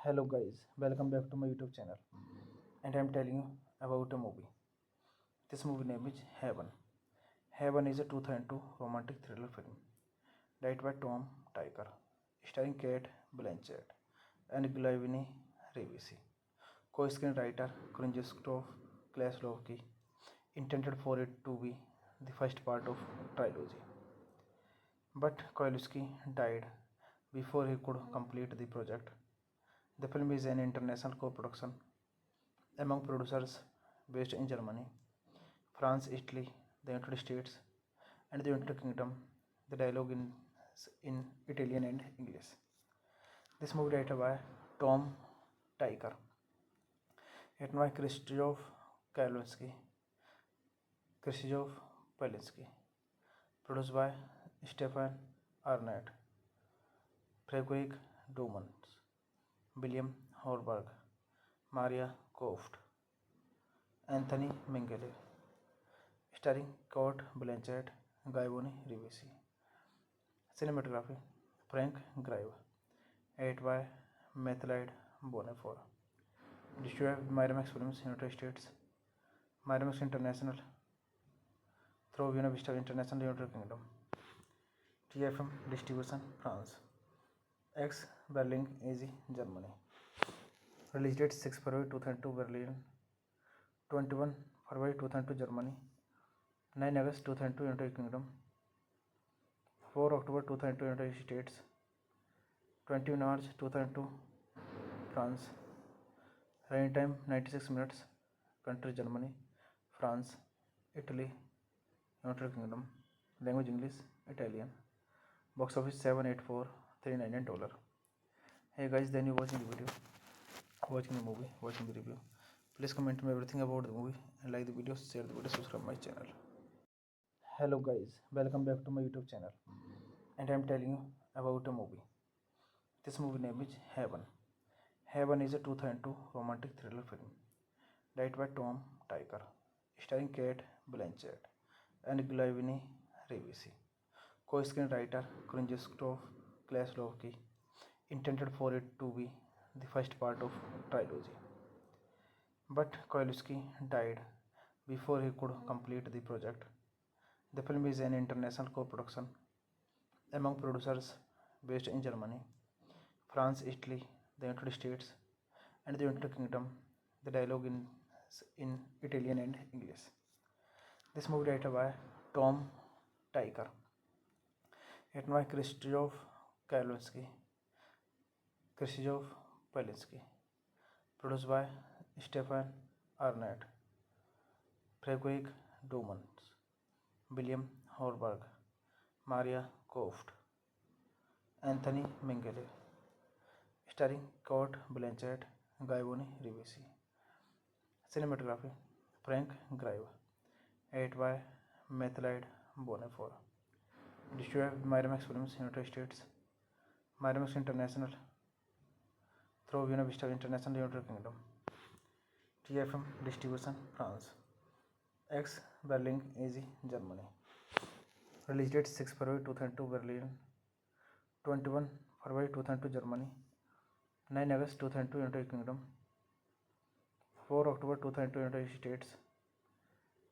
Hello guys, welcome back to my YouTube channel, and I'm telling you about a movie. This movie name is Heaven. Heaven is a 2002 romantic thriller film directed by Tom Tykwer, starring Kate Blanchett and Glavini Rivisi. Co-screenwriter Krzysztof Kieslowski intended for it to be the first part of trilogy, but Kieslowski died before he could complete the project. The film is an international co-production among producers based in Germany, France, Italy, the United States, and the United Kingdom. The dialogue in Italian and English. This movie directed by Tom Tykwer, written by Kalinski, Krzysztof Polinski, produced by Stefan Arnett, Frederick Dumans, William Horberg, Maria Koft, Anthony Mengele, starring Kate Blanchett, Guybrush Rivisi. Cinematography: Frank Grieve, edited by Mathilde Bonnefort. Distributed by Miramax Films, United States, Miramax International, through Buena Vista International, United Kingdom. TFM Distribution, France. X Berlin, AZ, Germany. Release date 6 February 2002, Berlin. 21 February 2002, Germany. 9 August 2002, United Kingdom. 4 October 2002, United States. 20 March 2002, France. Running time 96 minutes. Country Germany, France, Italy, United Kingdom. Language English, Italian. Box office $784,399. Hey guys, then you watching the video, watching the movie, watching the review. Please comment me everything about the movie and like the video, share the video, subscribe my channel. Hello guys, welcome back to my YouTube channel, and I'm telling you about a movie. This movie name is Heaven. Heaven is a 2002 romantic thriller film directed by Tom Tykwer, starring Kate Blanchett and Glavini Rivisi. Co-screenwriter Krzysztof Kieslowski intended for it to be the first part of trilogy, but Kieslowski died before he could complete the project. The film is an international co-production among producers based in Germany, France, Italy, the United States, and the United Kingdom. The dialogue in Italian and English. This movie directed by Tom Tykwer, written by Krzysztof Polinski, produced by Stefan Arnett, Frederick Dumans, William Horberg, Maria Koft, Anthony Mengele, starring Kate Blanchett, Guybrush Rivisi. Cinematography: Frank Grieve, 8 by Methylide Bonefor. Distributed by Miramax Films, United States. Miramax International through Buena Vista International, United Kingdom. TFM Distribution, France. X Berlin, AZ, Germany. Release date 6 February 2002, Berlin. 21 February 2002, Germany. 9 August 2002, United Kingdom. 4 October 2002, United States.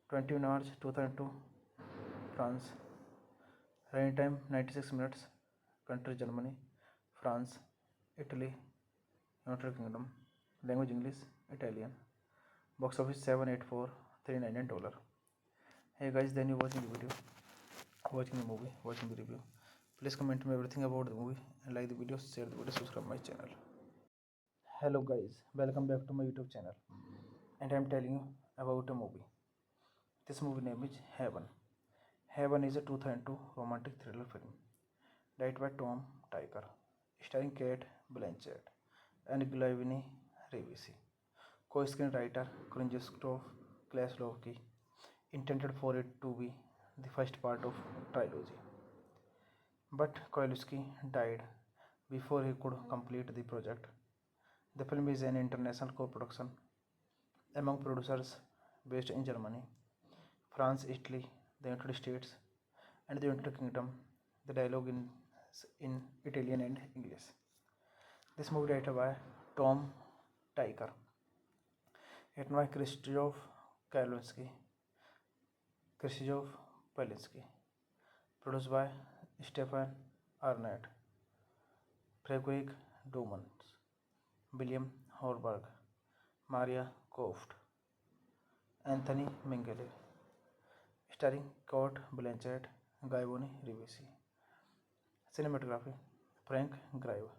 21 March 2002, France. Running time 96 minutes. Country Germany, France, Italy, United Kingdom. Language English, Italian. Box office $784,399. Hey guys, then you watching the video, watching the movie, watching the review. Please comment me everything about the movie and like the video, share the video, subscribe my channel. Hello guys, welcome back to my YouTube channel, and I am telling you about a movie. This movie name is Heaven. Heaven is a 2002 romantic thriller film directed by Tom Tykwer, starring Kate Blanchett and Glaviny Rivisi. Co-screenwriter Krzysztof Kieślowski intended for it to be the first part of trilogy, but Kieślowski died before he could complete the project. The film is an international co-production among producers based in Germany, France, Italy, the United States, and the United Kingdom. The dialogue in Italian and English. This movie directed by Tom Tykwer, written by Krzysztof Kieślowski, produced by Stefan Arnett, Fredrik Dumans, William Horberg, Maria Koft, Anthony Minghella, starring Kate Blanchett, Gavin Rivisi. Cinematography Frank Grillo.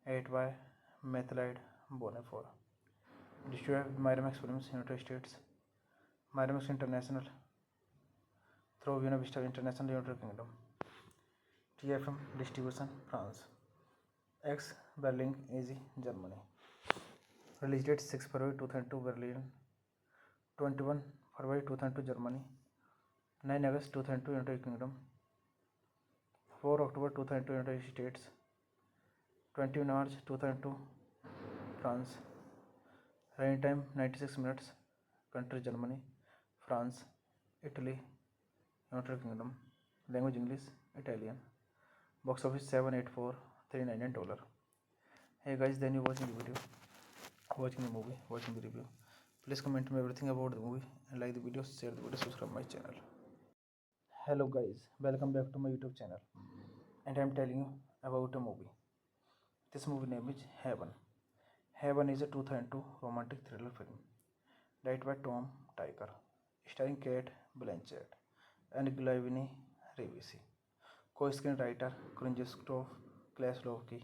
Edited by Methylide Bonefor. Distributed by Miramax Films, United States. Miramax International through Buena Vista International, United Kingdom. TFM Distribution, France. X Berlin, AZ, Germany. Release date 6 February 2002, Berlin. 21 February 2002, Germany. 9 August 2002, United Kingdom. 4 October 2002, United States. 21 March 2002, France. Running time 96 minutes. Country Germany, France, Italy, United Kingdom. Language English, Italian. Box office $784,399. Hey guys, then you watching the video, watching the movie, watching the review. Please comment me everything about the movie and like the video, share the video, subscribe my channel. Hello guys, welcome back to my YouTube channel, and I am telling you about a movie. This movie name is Heaven. Heaven is a 2002 romantic thriller film directed by Tom Tykwer, starring Kate Blanchett and Glaviny Rivisi. Co-screenwriter Krzysztof Kieślowski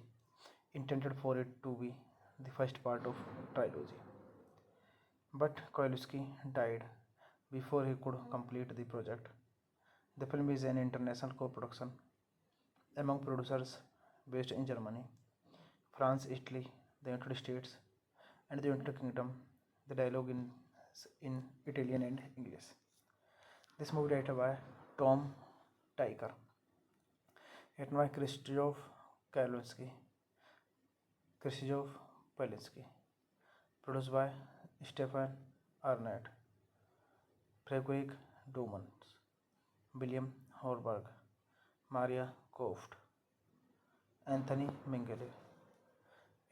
intended for it to be the first part of trilogy, but Kieślowski died before he could complete the project. The film is an international co-production among producers based in Germany, France, Italy, the United States, and the United Kingdom. The dialogue in Italian and English. This movie directed by Tom Tykwer, written by Krzysztof Kieślowski, produced by Stefan Arnett, Fredrik Dumans, William Horberg, Maria Koft, Anthony Minghella,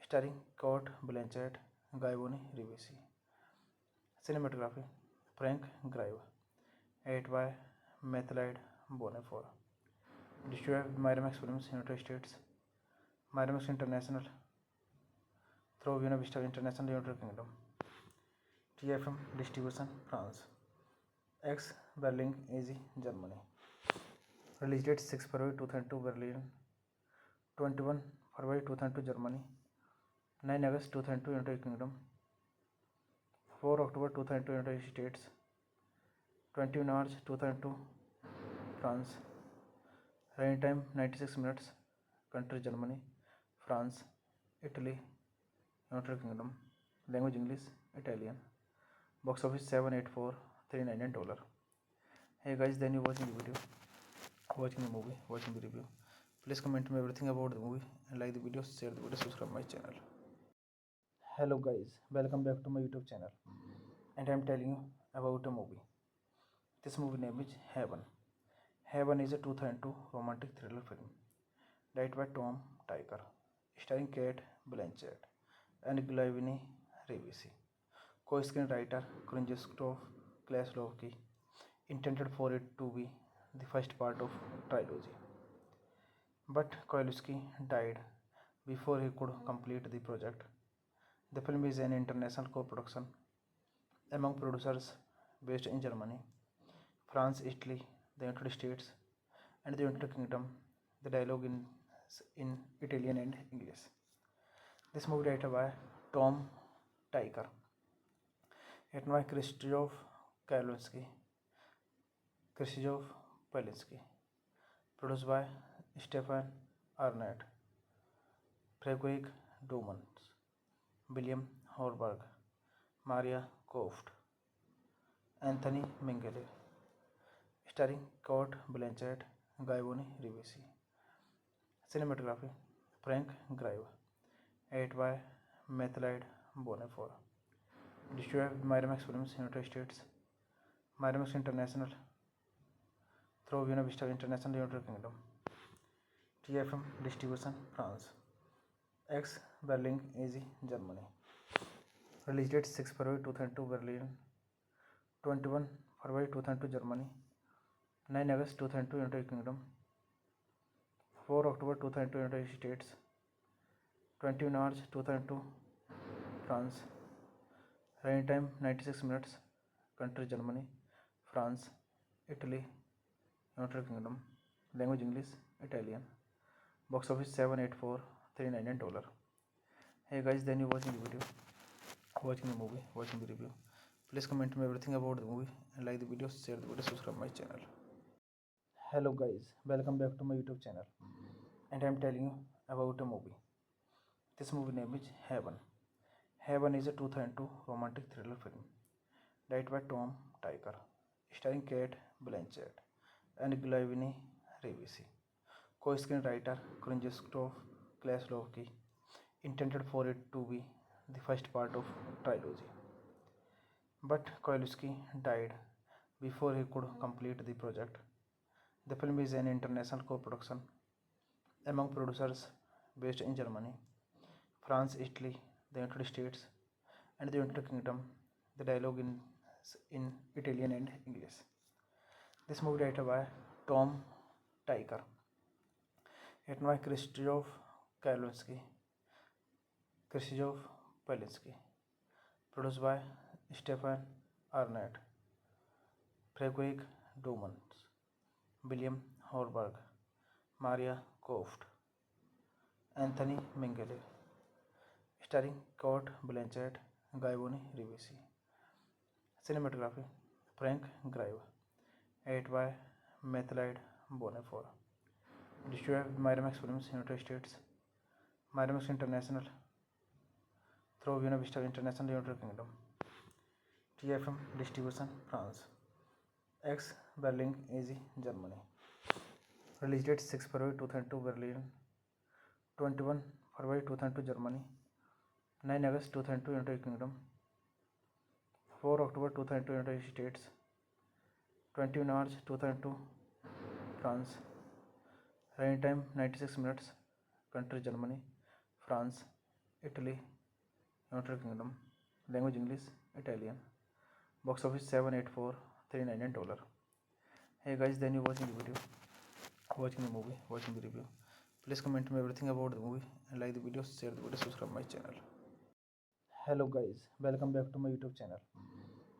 starring Kate Blanchett, Gavin Rivisi. Cinematography Frank Grillo. Edited by Methylide Bonefor. Distributed by Miramax Films, United States. Miramax International through Buena Vista International, United Kingdom. TFM Distribution, France. X Berlin, AZ, Germany. Release date 6 February 2002, Berlin. 21 February 2002, Germany. 9 August 2002, United Kingdom. 4 October 2002, United States. 21 March 2002, France. Running time 96 minutes. Country Germany, France, Italy, United Kingdom. Language English, Italian. Box office $784,399. Hey guys, then you watching the video, watching the movie, watching the review. Please comment me everything about the movie and like the video, share the video, subscribe my channel. Hello guys, welcome back to my YouTube channel, and I'm telling you about a movie. This movie name is Heaven. Heaven is a 2002 romantic thriller film directed by Tom Tykwer, starring Kate Blanchett and Glavini Rivisi. Co-screenwriter Krzysztof Kieślowski intended for it to be the first part of trilogy, but Kieślowski died before he could complete the project. The film is an international co-production among producers based in Germany, France, Italy, the United States, and the United Kingdom. The dialogue in Italian and English. This movie directed by Tom Tykwer, written by Krzysztof Kieślowski, produced by Stefan Arnett, Fredrik Dumans, William Horberg, Maria Koft, Anthony Minghella, starring Kate Blanchett, Guy Rivisi. Cinematography Frank Grieve, edited by Mathilde Bonnefoy. Distributed by Miramax Films, United States, Miramax International, through Buena Vista International, United Kingdom. TFM Distribution, France. X Berlin, AZ, Germany. Release date 6 February 2002, Berlin. 21 February 2002, Germany. 9 August 2002, United Kingdom. 4 October 2002, United States. 20 March 2002, France. Running time 96 minutes. Country Germany, France, Italy, United Kingdom. Language English, Italian. Box office $784,399. Hey guys, then you watching the video, watching the movie, watching the review. Please comment me everything about the movie and like the video, share the video, subscribe my channel. Hello guys, welcome back to my YouTube channel, and I'm telling you about a movie. This movie name is Heaven. Heaven is a 2002 romantic thriller film directed by Tom Tykwer, starring Kate Blanchett and Glavini Rivisi. Co-screenwriter Krzysztof Kieślowski intended for it to be the first part of trilogy, but Kieślowski died before he could complete the project. The film is an international co-production among producers based in Germany, France, Italy, the United States, and the United Kingdom. The dialogue in Italian and English. This movie directed by Tom Tykwer, written by Krzysztof Kieślowski, produced by Stefan Arnett, Fredrik Dumans, William Horberg, Maria Koft, Anthony Minghella, starring Kate Blanchett, Guy Rivisi. Cinematography Frank Grieve, edited by Mathilde Bonnefoy. Distributed by Miramax Films, United States, Miramax International, through Buena Vista International, United Kingdom. TFM Distribution, France. X Berlin, AZ, Germany. Release date 6 February 2002, Berlin. 21 February 2002, Germany. 9 August 2002, United Kingdom. 4 October 2002, United States. 20 March 2002, France. Running time 96 minutes. Country Germany, France, Italy, United Kingdom. Language English, Italian. Box office $784,399. Hey guys, then you watching the video, watching the movie, watching the review. Please comment me everything about the movie and like the video, share the video, subscribe my channel. Hello guys, welcome back to my YouTube channel,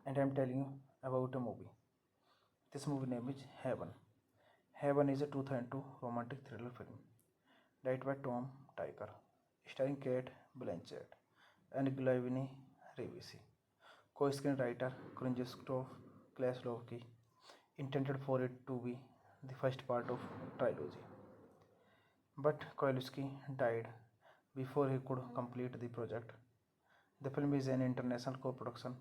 and I'm telling you about a movie. This movie name is Heaven. Heaven is a 2002 romantic thriller film directed by Tom Tykwer, starring Kate Blanchett and Glavini Rivisi. Co-screenwriter Krzysztof Kieślowski intended for it to be the first part of trilogy, but Kieślowski died before he could complete the project. The film is an international co-production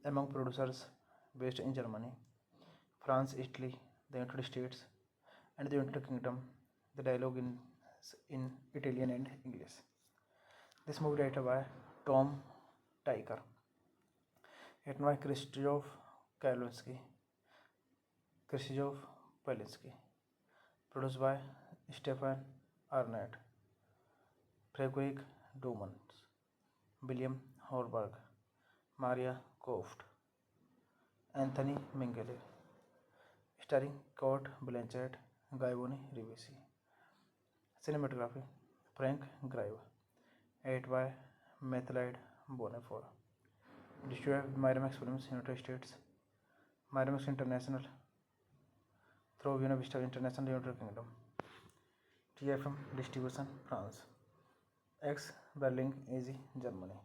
among producers based in Germany, France, Italy, the United States, and the United Kingdom. The dialogue in Italian and English. This movie directed by Tom Tykwer, written by Krzysztof Polinsky, produced by Stefan Arnett, Frederick Dumans, William Horberg, Maria Koft, Anthony Minghella, starring Kurt Blanchett, Guy Rivesi. Cinematography Frank Grive, edited by Mathlide Bonifor. Distributed by Miramax Films, United States, Miramax International, through Buena Vista International, United Kingdom. TFM Distribution, France. X Berlin, AZ, Germany.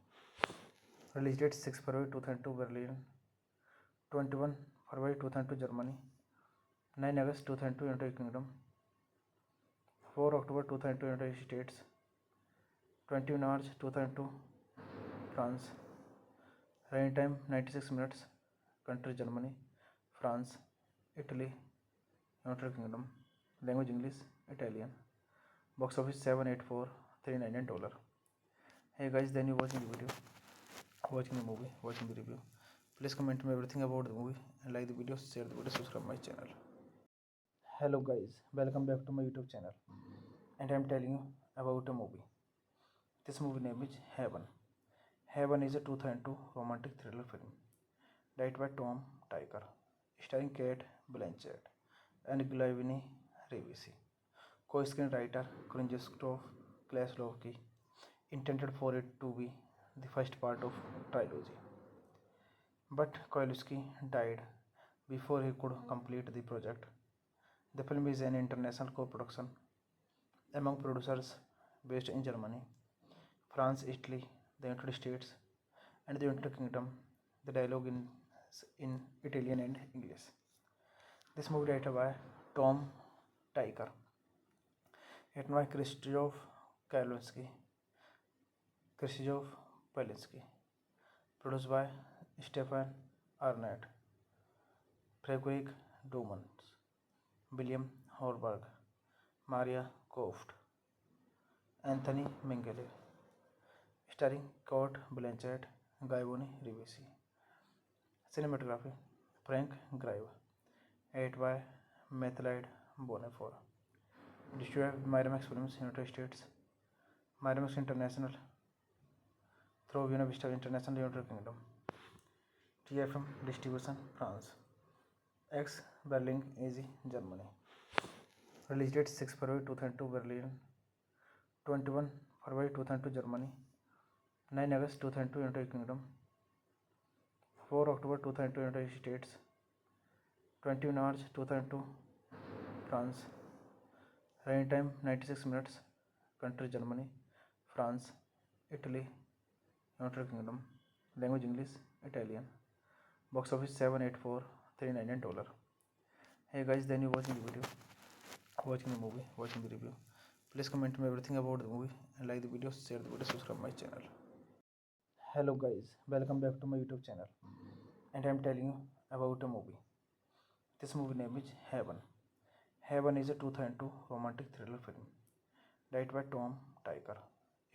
Release date 6 February 2002, Berlin. 21 February 2002, Germany. 9 August 2002, United Kingdom. 4 October 2002, United States. 20 March 2002, France. Running time 96 minutes. Country Germany, France, Italy, United Kingdom. Language English, Italian. Box office $784,399. Hey guys, then you watching the video, watching the movie, watching the review. Please comment me everything about the movie and like the video, share the video, subscribe my channel. Hello guys, welcome back to my YouTube channel, and I am telling you about a movie. This movie name is Heaven. Heaven is a 2002 romantic thriller film directed by Tom Tykwer, starring Kate Blanchett and Glavini Rivesi. Co-screenwriter Krzysztof Kieslowski intended for it to be the first part of trilogy, but Kieslowski died before he could complete the project. The film is an international co-production among producers based in Germany, France, Italy, the United States, and the United Kingdom. The dialogue in Italian and English. This movie directed by Tom Tykwer, written by Krzysztof Polinsky, produced by Stefan Arnett, Frederick Dumans, William Horberg, Maria Koft, Anthony Minghella, starring Kurt Blanchett, Guy Rivesi. Cinematography Frank Grive, edited by Mathlide Bonifor. Distributed by Miramax Films, United States, Miramax International, through Buena Vista International, United Kingdom. TFM Distribution, France. X Berlin, AZ, Germany. Release date 6 February 2002, Berlin. 21 February 2002, Germany. 9 August 2002, United Kingdom. 4 October 2002, United States. 20 March 2002, France. Running time 96 minutes. Country Germany, France, Italy, United Kingdom. Language English, Italian. Box office $784,399. Hey guys, then you watching the video, watching the movie, watching the review. Please comment me everything about the movie and like the video, share the video, subscribe my channel. Hello guys, welcome back to my YouTube channel, and I am telling you about a movie. This movie name is Heaven. Heaven is a 2002 romantic thriller film directed by Tom Tykwer,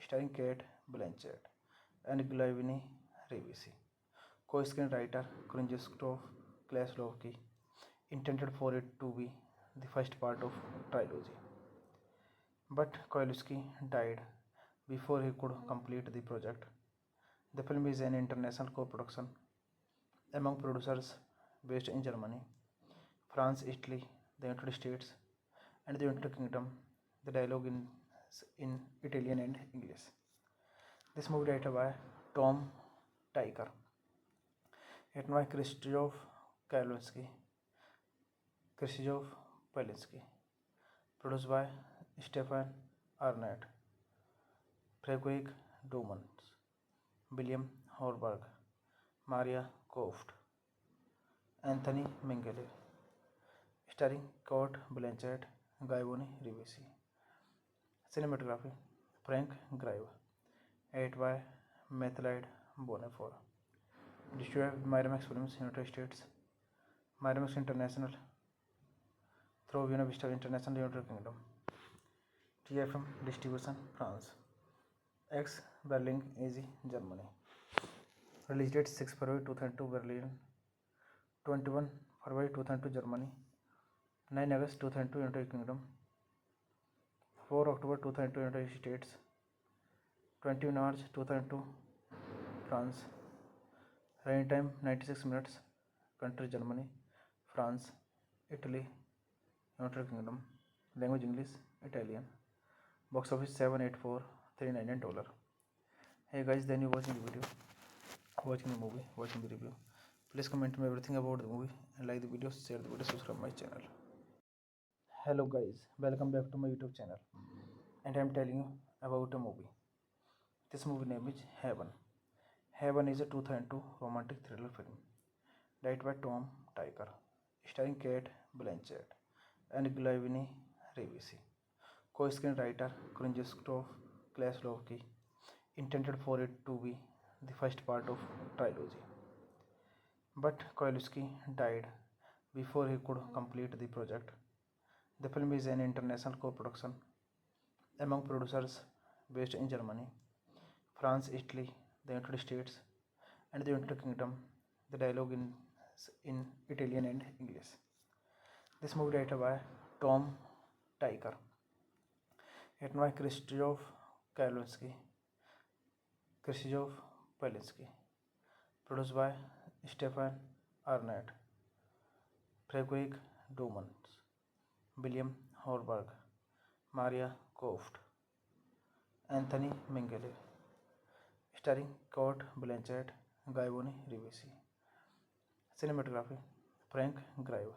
starring Kate Blanchett and Glavini Rivesi. Co-screenwriter Krzysztof Kieslowski intended for it to be the first part of trilogy, but Kieslowski died before he could complete the project. The film is an international co-production among producers based in Germany, France, Italy, the United States, and the United Kingdom. The dialogue in Italian and English. This movie directed by Tom Tykwer, written by Krzysztof Polinsky, produced by Stefan Arnett, Frederick Dumans, William Horberg, Maria Koft, Anthony Minghella, starring Kurt Blanchett, Guy Rivesi. Cinematography Frank Grive, edited by Mathlide Bonifor. Distributed by Miramax Films, United States, Miramax International through Buena Vista International United Kingdom. TFM distribution France. X Berlin AG Germany. Release date 6 February 2002 Berlin, 21 February 2002 Germany, 9 August 2002 United Kingdom, 4 October 2002 United States, 20 March 2002 France. Running time 96 minutes. Country Germany, France, Italy, United Kingdom. Language English, Italian. Box office 784,399 $. Hey guys, then you watching the video, watching the movie, watching the review. Please comment me everything about the movie and like the video, share the video, subscribe my channel. Hello guys, welcome back to my YouTube channel. And I am telling you about a movie. This movie name is Heaven. Heaven is a 2002 romantic thriller film directed by Tom Tykwer, starring Kate Blanchett and Glaviny Rivisi. Co-screenwriter Krzysztof Kieślowski intended for it to be the first part of trilogy, but Kieślowski died before he could complete the project. The film is an international co-production among producers based in Germany, France, Italy, the United States, and the United Kingdom. The dialogue is in Italian and English. This movie directed by Tom Tykwer, written by Krzysztof Kieślowski, produced by Stefan Arnett, Fredrik Dumans, William Horberg, Maria Koft, Anthony Minghella, starring Kate Blanchett, Gavone Rivisi. Cinematography Frank Grillo,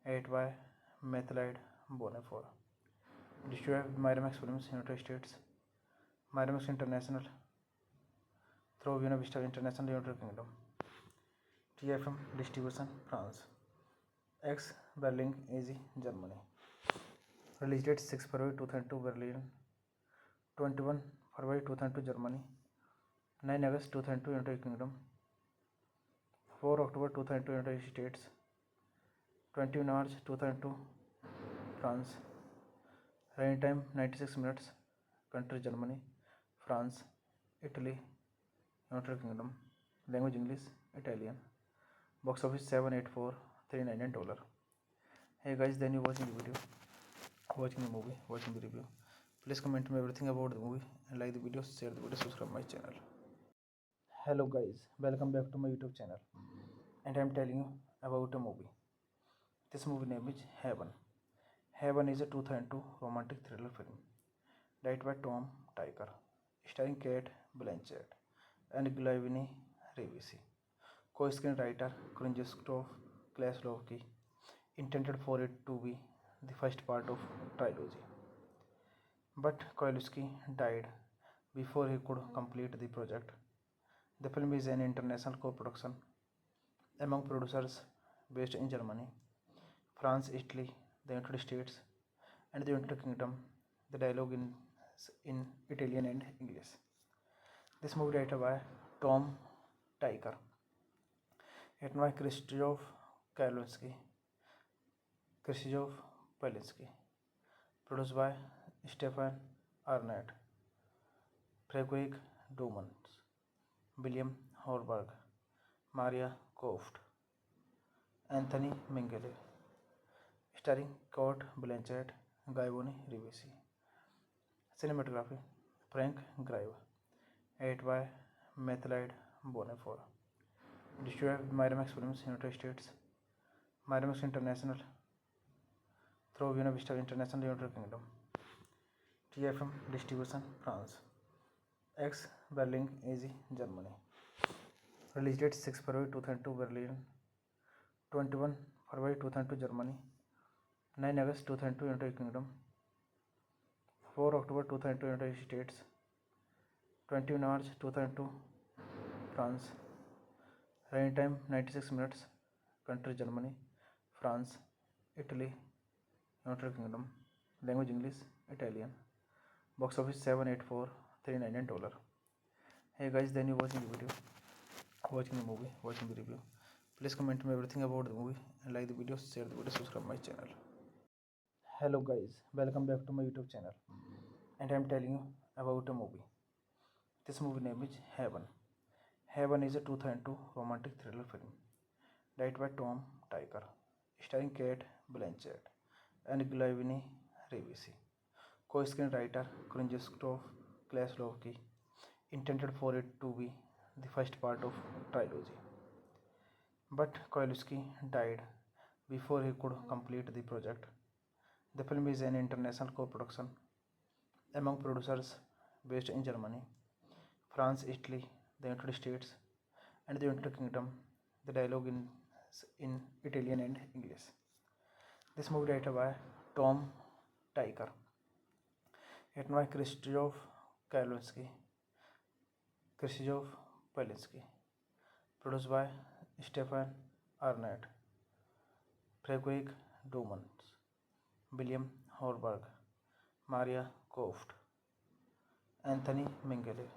edited by Mathilde Bonnefoy. Distributed by Miramax Films, United States, Miramax International through Buena Vista International United Kingdom. TFM distribution France. X Berlin AG Germany. Release date 6 February 2002 Berlin, 21 February 2002 Germany, 9 August 2002 United Kingdom, 4 October 2002 United States, 20 March 2002 France. Running time 96 minutes. Country Germany, France, Italy, United Kingdom. Language English, Italian. Box office 784,399 $. Hey guys, then you watching the video, watching the movie, watching the review. Please comment me everything about the movie and like the video, share the video, subscribe my channel. Hello guys, welcome back to my YouTube channel. And I am telling you about a movie. This movie name is Heaven. Heaven is a 2002 romantic thriller film directed by Tom Tykwer, starring Kate Blanchett and Glaviny Rivisi. Co-screenwriter Krzysztof Kieślowski intended for it to be the first part of trilogy, but Kieślowski died before he could complete the project. The film is an international co-production among producers based in Germany, France, Italy, the United States, and the United Kingdom. The dialogue is in Italian and English. This movie directed by Tom Tykwer, written by Krzysztof Kieślowski, produced by Stefan Arnett, Fredrik Dumans, William Horberg, Maria Koft, Anthony Minghella, starring Kate Blanchett, Gavone Rivisi. Cinematography Frank Grillo, edited by Mathilde Bonnefoy. Distributed by Miramax Films, United States, Miramax International through Buena Vista International United Kingdom. TFM distribution France. X Berlin AG Germany. Release date 6 February 2002 Berlin, 21 February 2002 Germany, 9 August 2002 United Kingdom, 4 October 2002 United States, 20 March 2002 France. Running time 96 minutes. Country Germany, France, Italy, United Kingdom. Language English, Italian. Box office 784,399 $. Hey guys, then you watching the video, watching the movie, watching the review. Please comment me everything about the movie and like the video, share the video, subscribe my channel. Hello guys, welcome back to my YouTube channel, and I am telling you about a movie. This movie name is Heaven. Heaven is a 2002 romantic thriller film directed by Tom Tykwer, starring Kate Blanchett and Glavini Rivisi. Co-screenwriter Krzysztof Kieślowski intended for it to be the first part of trilogy, but Kieślowski died before he could complete the project. The film is an international co-production among producers based in Germany, France, Italy, the United States, and the United Kingdom. The dialogue in Italian and English. This movie directed by Tom Tykwer, written by Krzysztof Kieślowski, produced by Stefan Arnett, Frederick Dumont, William Horberg, Maria Koft, Anthony Minghella,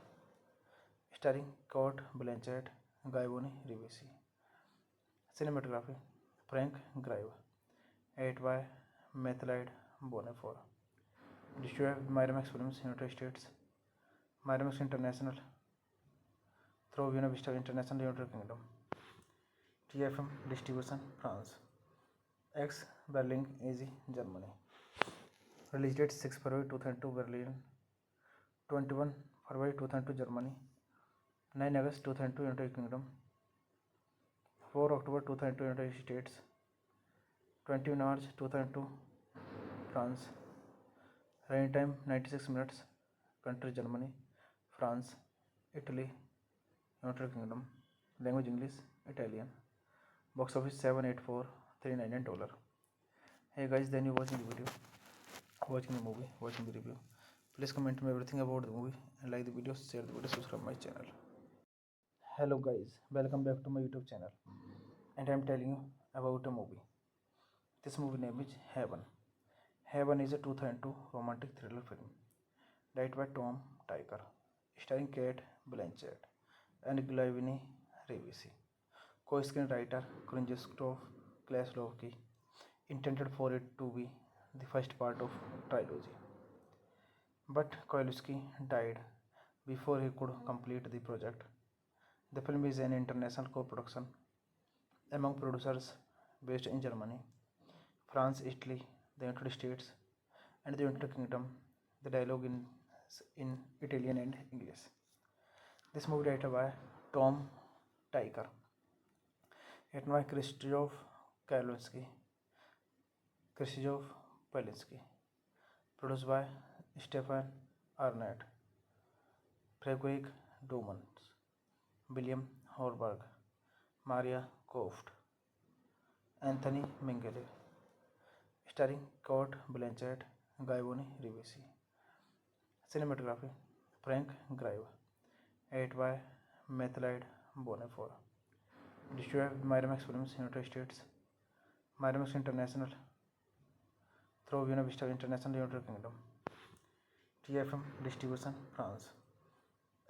starring Kate Blanchett, Guybrush Rivesi. Cinematography Frank Grillo, edited by Mathilde Bonnefort. Distributed by Miramax Films, United States, Miramax International, through Buena Vista International, United Kingdom. TFM Distribution, France. X Berlin, AZ, Germany. Release date 6 February 2002, Berlin. 21 February 2002, Germany. 9 August 2002, United Kingdom. 4 October 2002, United States. 20 March 2002, France. Running time 96 minutes. Country Germany, France, Italy, United Kingdom. Language English, Italian. Box office $784,399. Hey guys, then you watching the video, watching the movie, watching the review. Please comment me everything about the movie and like the video, share the video, subscribe my channel. Hello guys, welcome back to my YouTube channel, and I am telling you about a movie. This movie name is Heaven. Heaven is a 2002 romantic thriller film directed by Tom Tykwer, starring Kate Blanchett and Glavini Rivisi. Co-screenwriter Krzysztof Kieślowski intended for it to be the first part of trilogy, but Kieślowski died before he could complete the project. The film is an international co-production among producers based in Germany, France, Italy, the United States, and the United Kingdom. The dialogue in Italian and English. This movie directed by Tom Tykwer, written by Krzysztof Kieślowski, produced by Stefan Arnett, Frederick Dumont, William Horberg, Maria Koft, Anthony Minghella, starring Kate Blanchett, Guybrush Rivesi. Cinematography Frank Grillo, edited by Mathilde Bonnefort. Distributed by Miramax Films, United States, Miramax International, through Buena Vista International, United Kingdom. TFM Distribution, France.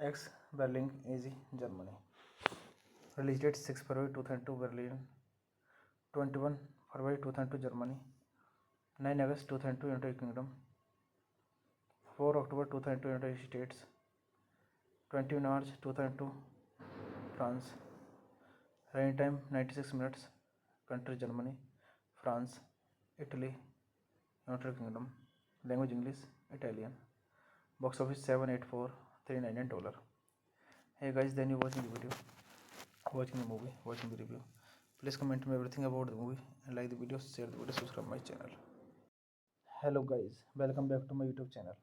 X Berlin, AZ, Germany. Release date 6 February 2002, Berlin. 21 February 2002, Germany. 9 August 2002, United Kingdom. 4 October 2002, United States. 20 March 2002, France. Running time 96 minutes. Country Germany, France, Italy, United Kingdom. Language English, Italian. Box office $784,399. Hey guys, then you watching the video, watching the movie, watching the review. Please comment me everything about the movie and like the video, share the video, subscribe my channel. Hello guys, welcome back to my YouTube channel,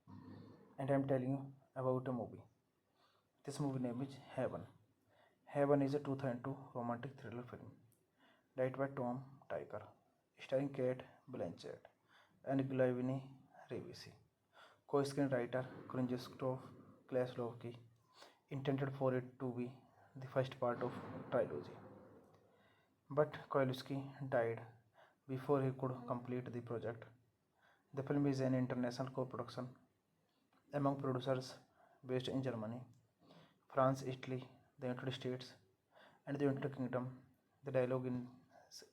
and I am telling you about a movie. This movie name is Heaven. Heaven is a 2002 romantic thriller film directed by Tom Tykwer, starring Kate Blanchett and Glavini Rivisi. Co-screenwriter Krzysztof Kieślowski intended for it to be the first part of trilogy, but Kieślowski died before he could complete the project. The film is an international co-production among producers based in Germany, France, Italy, the United States, and the United Kingdom. The dialogue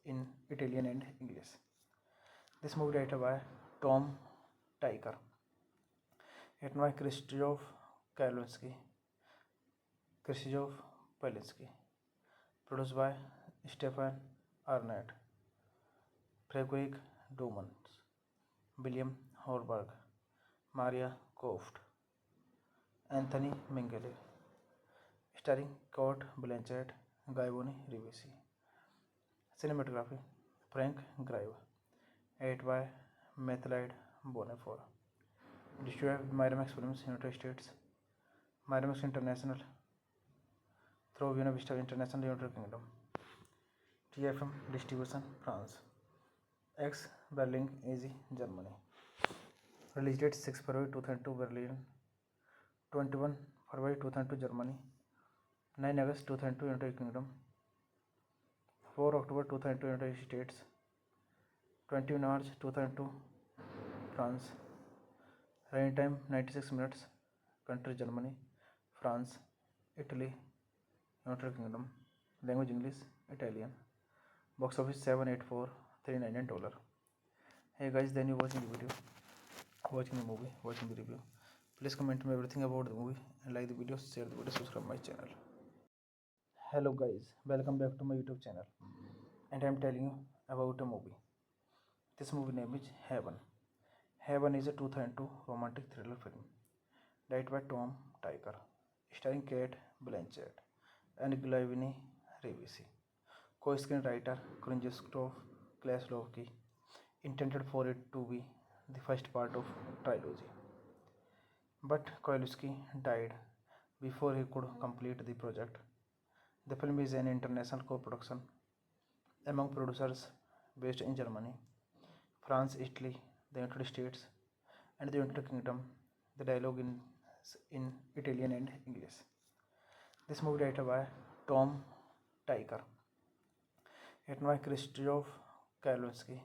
in Italian and English. This movie directed by Tom Tykwer, written by Krzysztof Polinsky, produced by Stefan Arnett, Frederick Dumans, William Horberg, Maria Koft, Anthony Minghella, starring Kurt Blanchett, Guy Rivesi. Cinematography Frank Grive, edited by Matthew Bonnefort. Distributed by Miramax Films, United States, Miramax International, through Buena Vista International, United Kingdom, TFM Distribution, France, X Berlin, AZ, Germany. Release date 6 February 2002, Berlin, 21 February 2002, Germany, 9 August 2002, United Kingdom, 4 October 2002, United States, 20 March 2002, France. Running time 96 minutes. Country Germany, France, Italy, United Kingdom. Language English, Italian. Box office $784,399. Hey guys, then you watching the video, watching the movie, watching the review. Please comment me everything about the movie and like the video, share the video, subscribe my channel. Hello guys, welcome back to my YouTube channel, and I am telling you about a movie. This movie name is Heaven. Heaven is a 2002 romantic thriller film directed by Tom Tykwer, starring Kate Blanchett and Glavini Rivesi. Co-screenwriter Krzysztof Kieslowski intended for it to be the first part of trilogy, but Kieslowski died before he could complete the project. The film is an international co-production among producers based in Germany, France, Italy, the United States, and the United Kingdom. The dialogue in Italian and English. This movie directed by Tom Tykwer, written by Krzysztof Polinsky,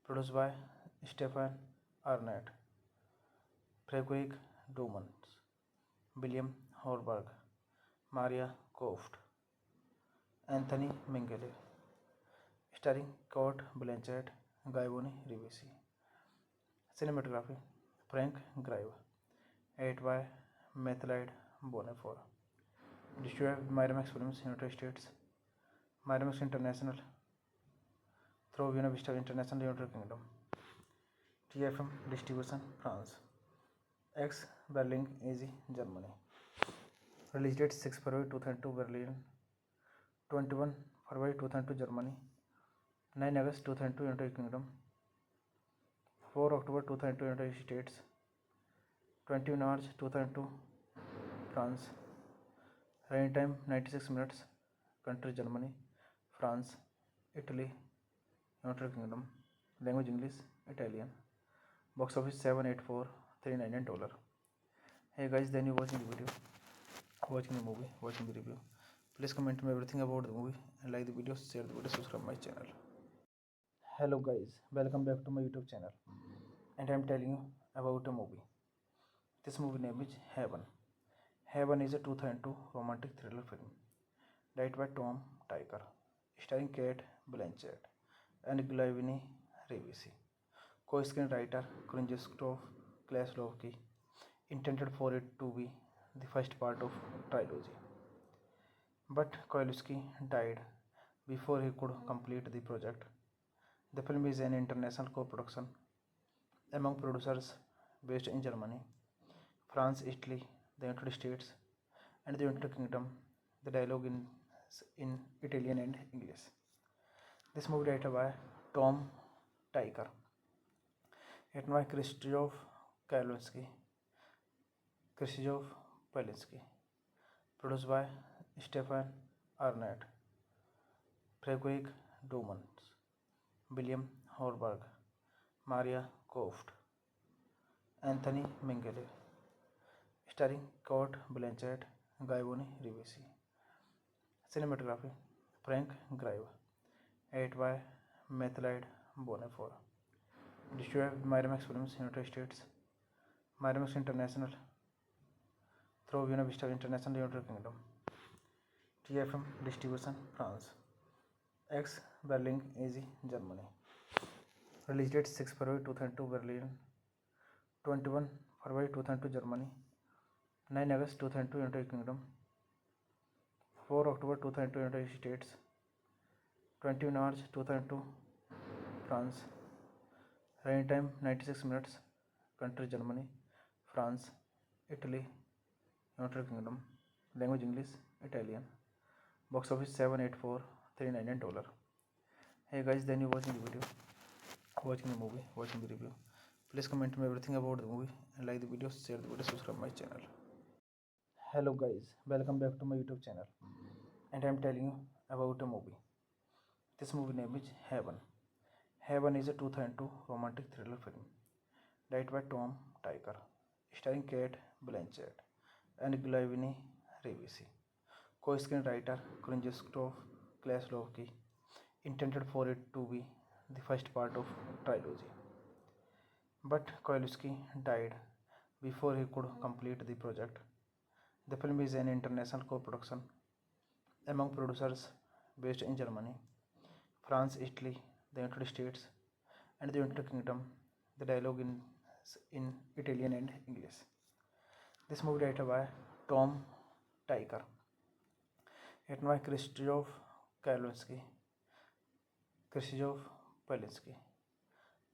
produced by Stefan Arnett, Frederick Dumans, William Horberg, Maria Koft, Anthony Minghella, starring Kurt Blanchett, Guy Rivesi. Cinematography Frank Grive, edited by Matthew Bonnefort. Distributed by Miramax Films, United States, Miramax International, through Buena Vista International, United Kingdom, TFM Distribution, France, X Berlin, AZ, Germany. Release date 6 February 2002, Berlin, 21 February 2002, Germany, 9 August 2002, United Kingdom, 4 October 2002, United States, 20 March 2002, France. Running time 96 minutes. Country Germany, France, Italy, United Kingdom. Language English, Italian. Box office $784,399. Hey guys, then you watching the video, watching the movie, watching the review. Please comment me everything about the movie and like the video, share the video, subscribe my channel. Hello guys, welcome back to my YouTube channel, and I am telling you about a movie. This movie name is Heaven. Heaven is a 2002 romantic thriller film directed by Tom Tykwer, starring Kate Blanchett and Glavini Rivesi. Co-screenwriter Krzysztof Kieslowski intended for it to be the first part of trilogy, but Kieslowski died before he could complete the project. The film is an international co-production among producers based in Germany, France, Italy, the United States, and the United Kingdom. The dialogue in Italian and English. This movie directed by Tom Tykwer, written by Krzysztof Polinsky, produced by Stefan Arnett, Frederick Dumans, William Horberg, Maria Koft, Anthony Minghella, starring Kurt Blanchett, Guy Rivesi. Cinematography Frank Grive, edited by Matthew Bonnefort. Distributed by Miramax Films, United States, Miramax International, through Buena Vista International, United Kingdom, TFM distribution France. X Berlin AG Germany. Release date 6 February 2002 Berlin, 21 February 2002 Germany, 9 August 2002 United Kingdom, 4 October 2002 United States, 20 March 2002 France. Running time 96 minutes. Country Germany, France, Italy, United Kingdom. Language English, Italian. Box office 784,399 $. Hey guys, then you watching the video, watching the movie, watching the review. Please comment me everything about the movie and like the video, share the video, subscribe my channel. Hello guys, welcome back to my YouTube channel, and I am telling you about a movie. This movie name is Heaven. Heaven is a 2002 romantic thriller film directed by Tom Tykwer, starring Kate Blanchett and Glaviny Rivisi. Co-screenwriter Krzysztof Kieślowski intended for it to be the first part of trilogy, but Kieślowski died before he could complete the project. The film is an international co-production among producers based in Germany, France, Italy, the United States, and the United Kingdom. The dialogue is in Italian and English. This movie directed by Tom Tykwer, written by Krzysztof Kieślowski,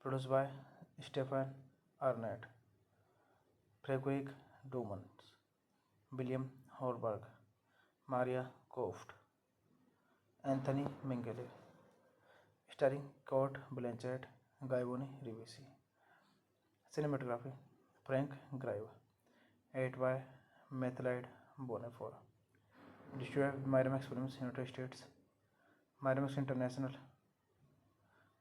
produced by Stefan Arnett, Fredrik Dumans, William Horberg, Maria Koft, Anthony Minghella, starring Kate Blanchett, Gavin Rivisi. Cinematography Frank Grillo, edited by Mathilde Bonnefoy. Distributed by Miramax Films, United States, Miramax International,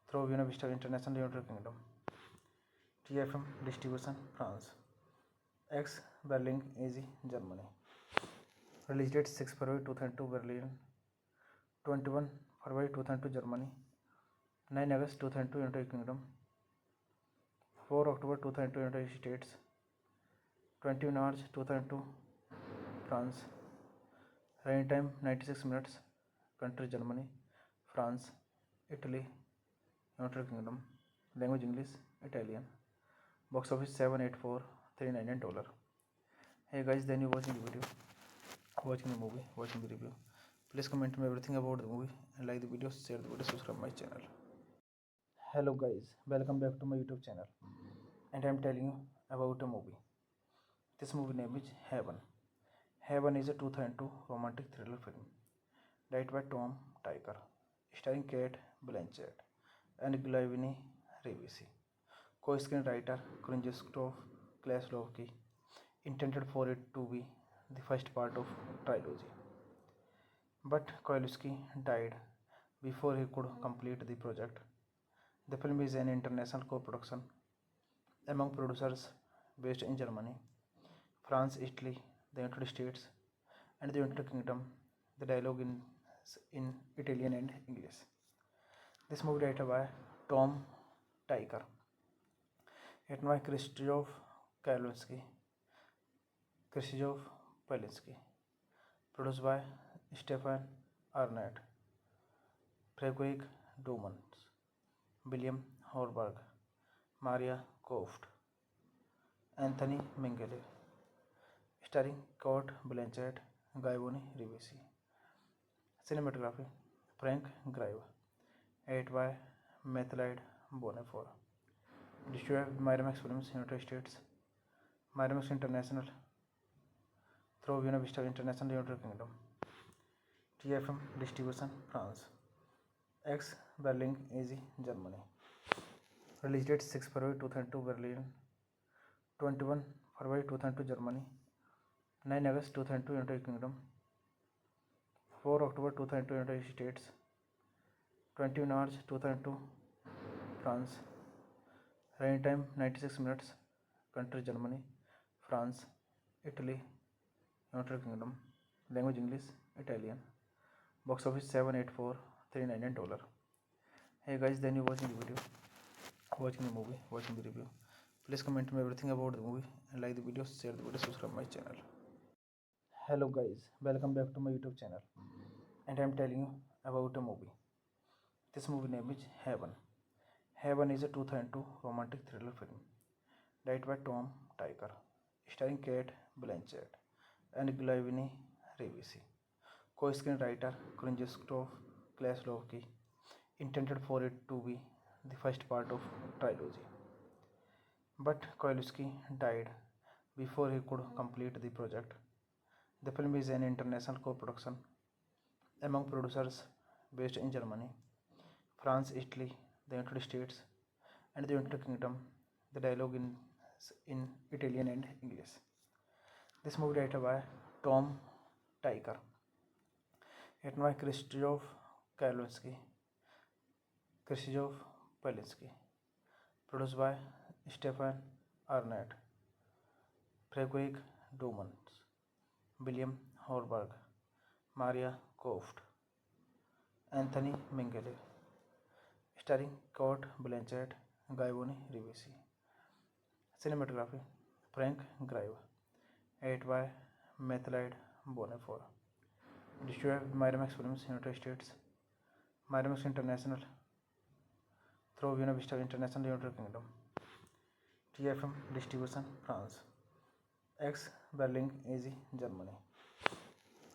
through Buena Vista International, United Kingdom. TFM Distribution France. X Berlin AG Germany. Release date 6 February 2002 Berlin, 21 February 2002 Germany, 9 August 2002 United Kingdom, 4 October 2002 United States, 20 March 2002 France. Running time 96 minutes. Country Germany, France, Italy, United Kingdom. Language English, Italian. Box office 784,399 $. Hey guys, then you watching the video, watching the movie, watching the review. Please comment me everything about the movie and like the video, share the video, subscribe my channel. Hello guys, welcome back to my YouTube channel, and I am telling you about a movie. This movie name is Heaven. Heaven is a 2002 romantic thriller film directed by Tom Tykwer, starring Kate Blanchett and Glaviny Rivisi. Co-screenwriter Krzysztof Kieślowski intended for it to be the first part of trilogy, but Kieślowski died before he could complete the project. The film is an international co-production among producers based in Germany, France, Italy, the United States, and the United Kingdom. The dialogue is in Italian and English. This movie directed by Tom Tykwer, written by Krzysztof Kieślowski, produced by Stefan Arnett, Fredrik Dumans, William Horberg, Maria Koft, Anthony Minghella, starring Kate Blanchett, Gavin Rivisi. Cinematography Frank Grillo, edited by Mathilde Bonnefoy. Distributed by Miramax Films, United States, Miramax International, through Buena Vista International, United Kingdom. TFM Distribution France. X Berlin AG Germany. Release date 6 February 2002 Berlin, 21 February 2002 Germany, 9 August 2002 United Kingdom, 4 October 2002 United States, 20 March 2002 France. Running time 96 minutes. Country Germany, France, Italy, United Kingdom. Language English, Italian. Box office 784,399 $. Hey guys, then you watching the video, watching the movie, watching the review. Please comment me everything about the movie and like the video, share the video, subscribe my channel. Hello guys, welcome back to my YouTube channel, and I'm telling you about a movie. This movie name is Heaven. Heaven is a 2002 romantic thriller film directed by Tom Tykwer, starring Kate Blanchett and Glavini Rivisi. Co-screenwriter Krzysztof Kieslowski intended for it to be the first part of trilogy, but Kieslowski died before he could complete the project. The film is an international co-production among producers based in Germany, France, Italy, the United States, and the United Kingdom. The dialogue in Italian and English. This movie directed by Tom Tykwer, written by Krzysztof Kieslowski, produced by Stefan Arnett, Frederick Dumans, William Horberg, Maria Koft, Anthony Minghella, starring Kate Blanchett, Gavoni Rivisi. Cinematography Frank Grieve, edited by Mathilde Bonnefort. Distributed by Miramax Films, United States, Miramax International, through Buena Vista International, United Kingdom. TFM Distribution, France. X Berlin, AZ, Germany.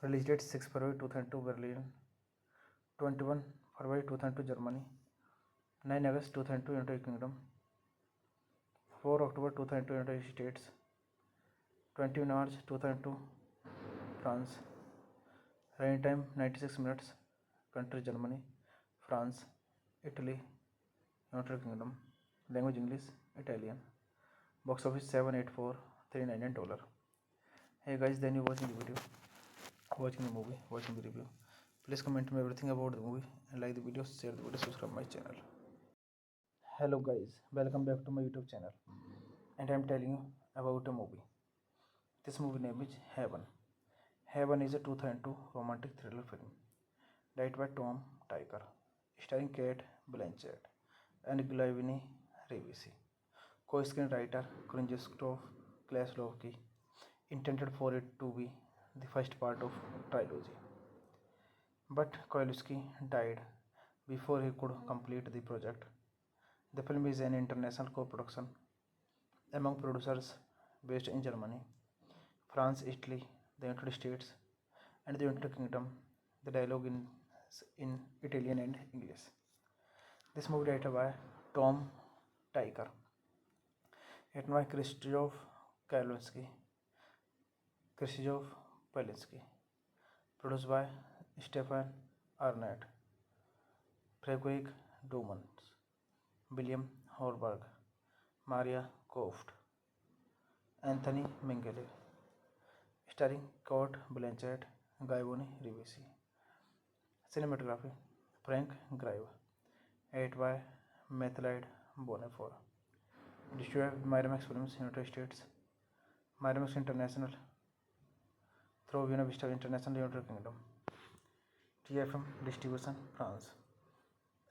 Release date 6 February 2002, Berlin. 21 February 2002, Germany. 9 August 2002, United Kingdom. 4 October 2002, United States. 20 March 2002, France. Running time 96 minutes. Country Germany, France, Italy, United Kingdom. Language English, Italian. Box office $784,399. Hey guys, then you watching the video, watching the movie, watching the review. Please comment me everything about the movie and like the video, share the video, subscribe my channel. Hello guys, welcome back to my YouTube channel, and I'm telling you about a movie. This movie name is Heaven. Heaven is a 2002 romantic thriller film directed by Tom Tykwer, starring Kate Blanchett and Glavini Rivisi. Co-screenwriter Krzysztof Kieslowski intended for it to be the first part of trilogy, but Kieslowski died before he could complete the project. The film is an international co-production among producers based in Germany, France, Italy, the United States, and the United Kingdom. The dialogue in Italian and English. This movie directed by Tom Tykwer, written by Kieslowski, produced by Stefan Arnett, Frederick Dumans, William Horberg, Maria Koft, Anthony Minghella, starring Kate Blanchett, Gavoni Rivisi. Cinematography Frank Grieve, edited by Mathilde Bonnefort. Distributed by Miramax Films, United States, Miramax International, through Buena Vista International, United Kingdom. TFM Distribution, France.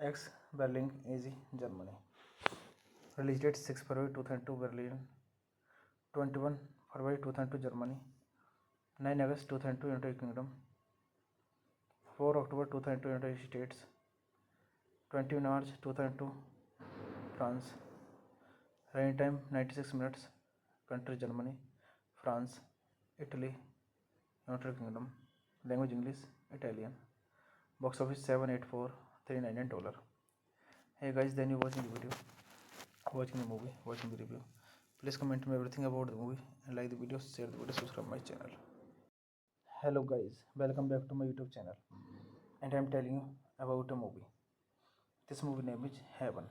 X Berlin, AZ, Germany. Release date 6 February 2002, Berlin. 21 February 2002, Germany. 9 August 2002, United Kingdom. 4 October 2002, United States. 20 March 2002, France. Running time 96 minutes. Country Germany, France, Italy, United Kingdom. Language English, Italian. Box office $784,399. Hey guys, then you watching the video, watching the movie, watching the review. Please comment me everything about the movie and like the video, share the video, subscribe my channel. Hello guys, welcome back to my YouTube channel, and I'm telling you about a movie. This movie name is Heaven.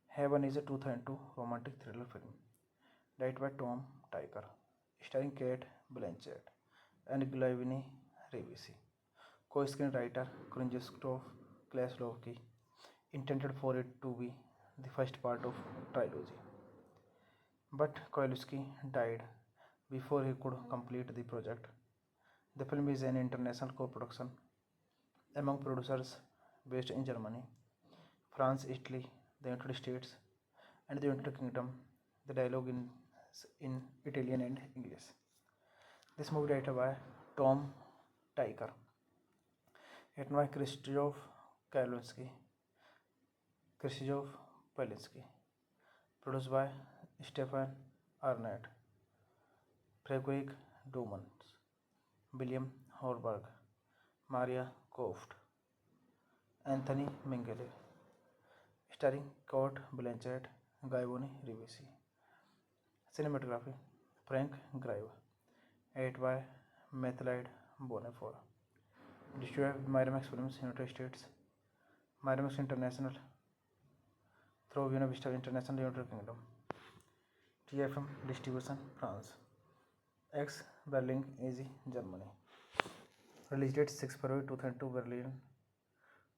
Heaven is a 2002 romantic thriller film directed by Tom Tykwer, starring Kate Blanchett and Glavini Rivisi. Co-screenwriter Krzysztof Kieslowski intended for it to be the first part of trilogy, but Kieslowski died before he could complete the project. The film is an international co-production among producers based in Germany, France, Italy, the United States, and the United Kingdom. The dialogue in Italian and English. This movie directed by Tom Tykwer, written by Krzysztof Polinsky, produced by Stefan Arnett, Frederick Dumans, William Horberg, Maria Koft, Anthony Minghella, starring Kurt Blanchett, Guybrush Rivesi. Cinematography Frank Grieve, edited by Matthew Bonifor. Distributed by Miramax Films, United States, Miramax International, through Buena Vista International, United Kingdom. TFM Distribution, France. X Berlin, AZ, Germany. Release date 6 February 2002, Berlin.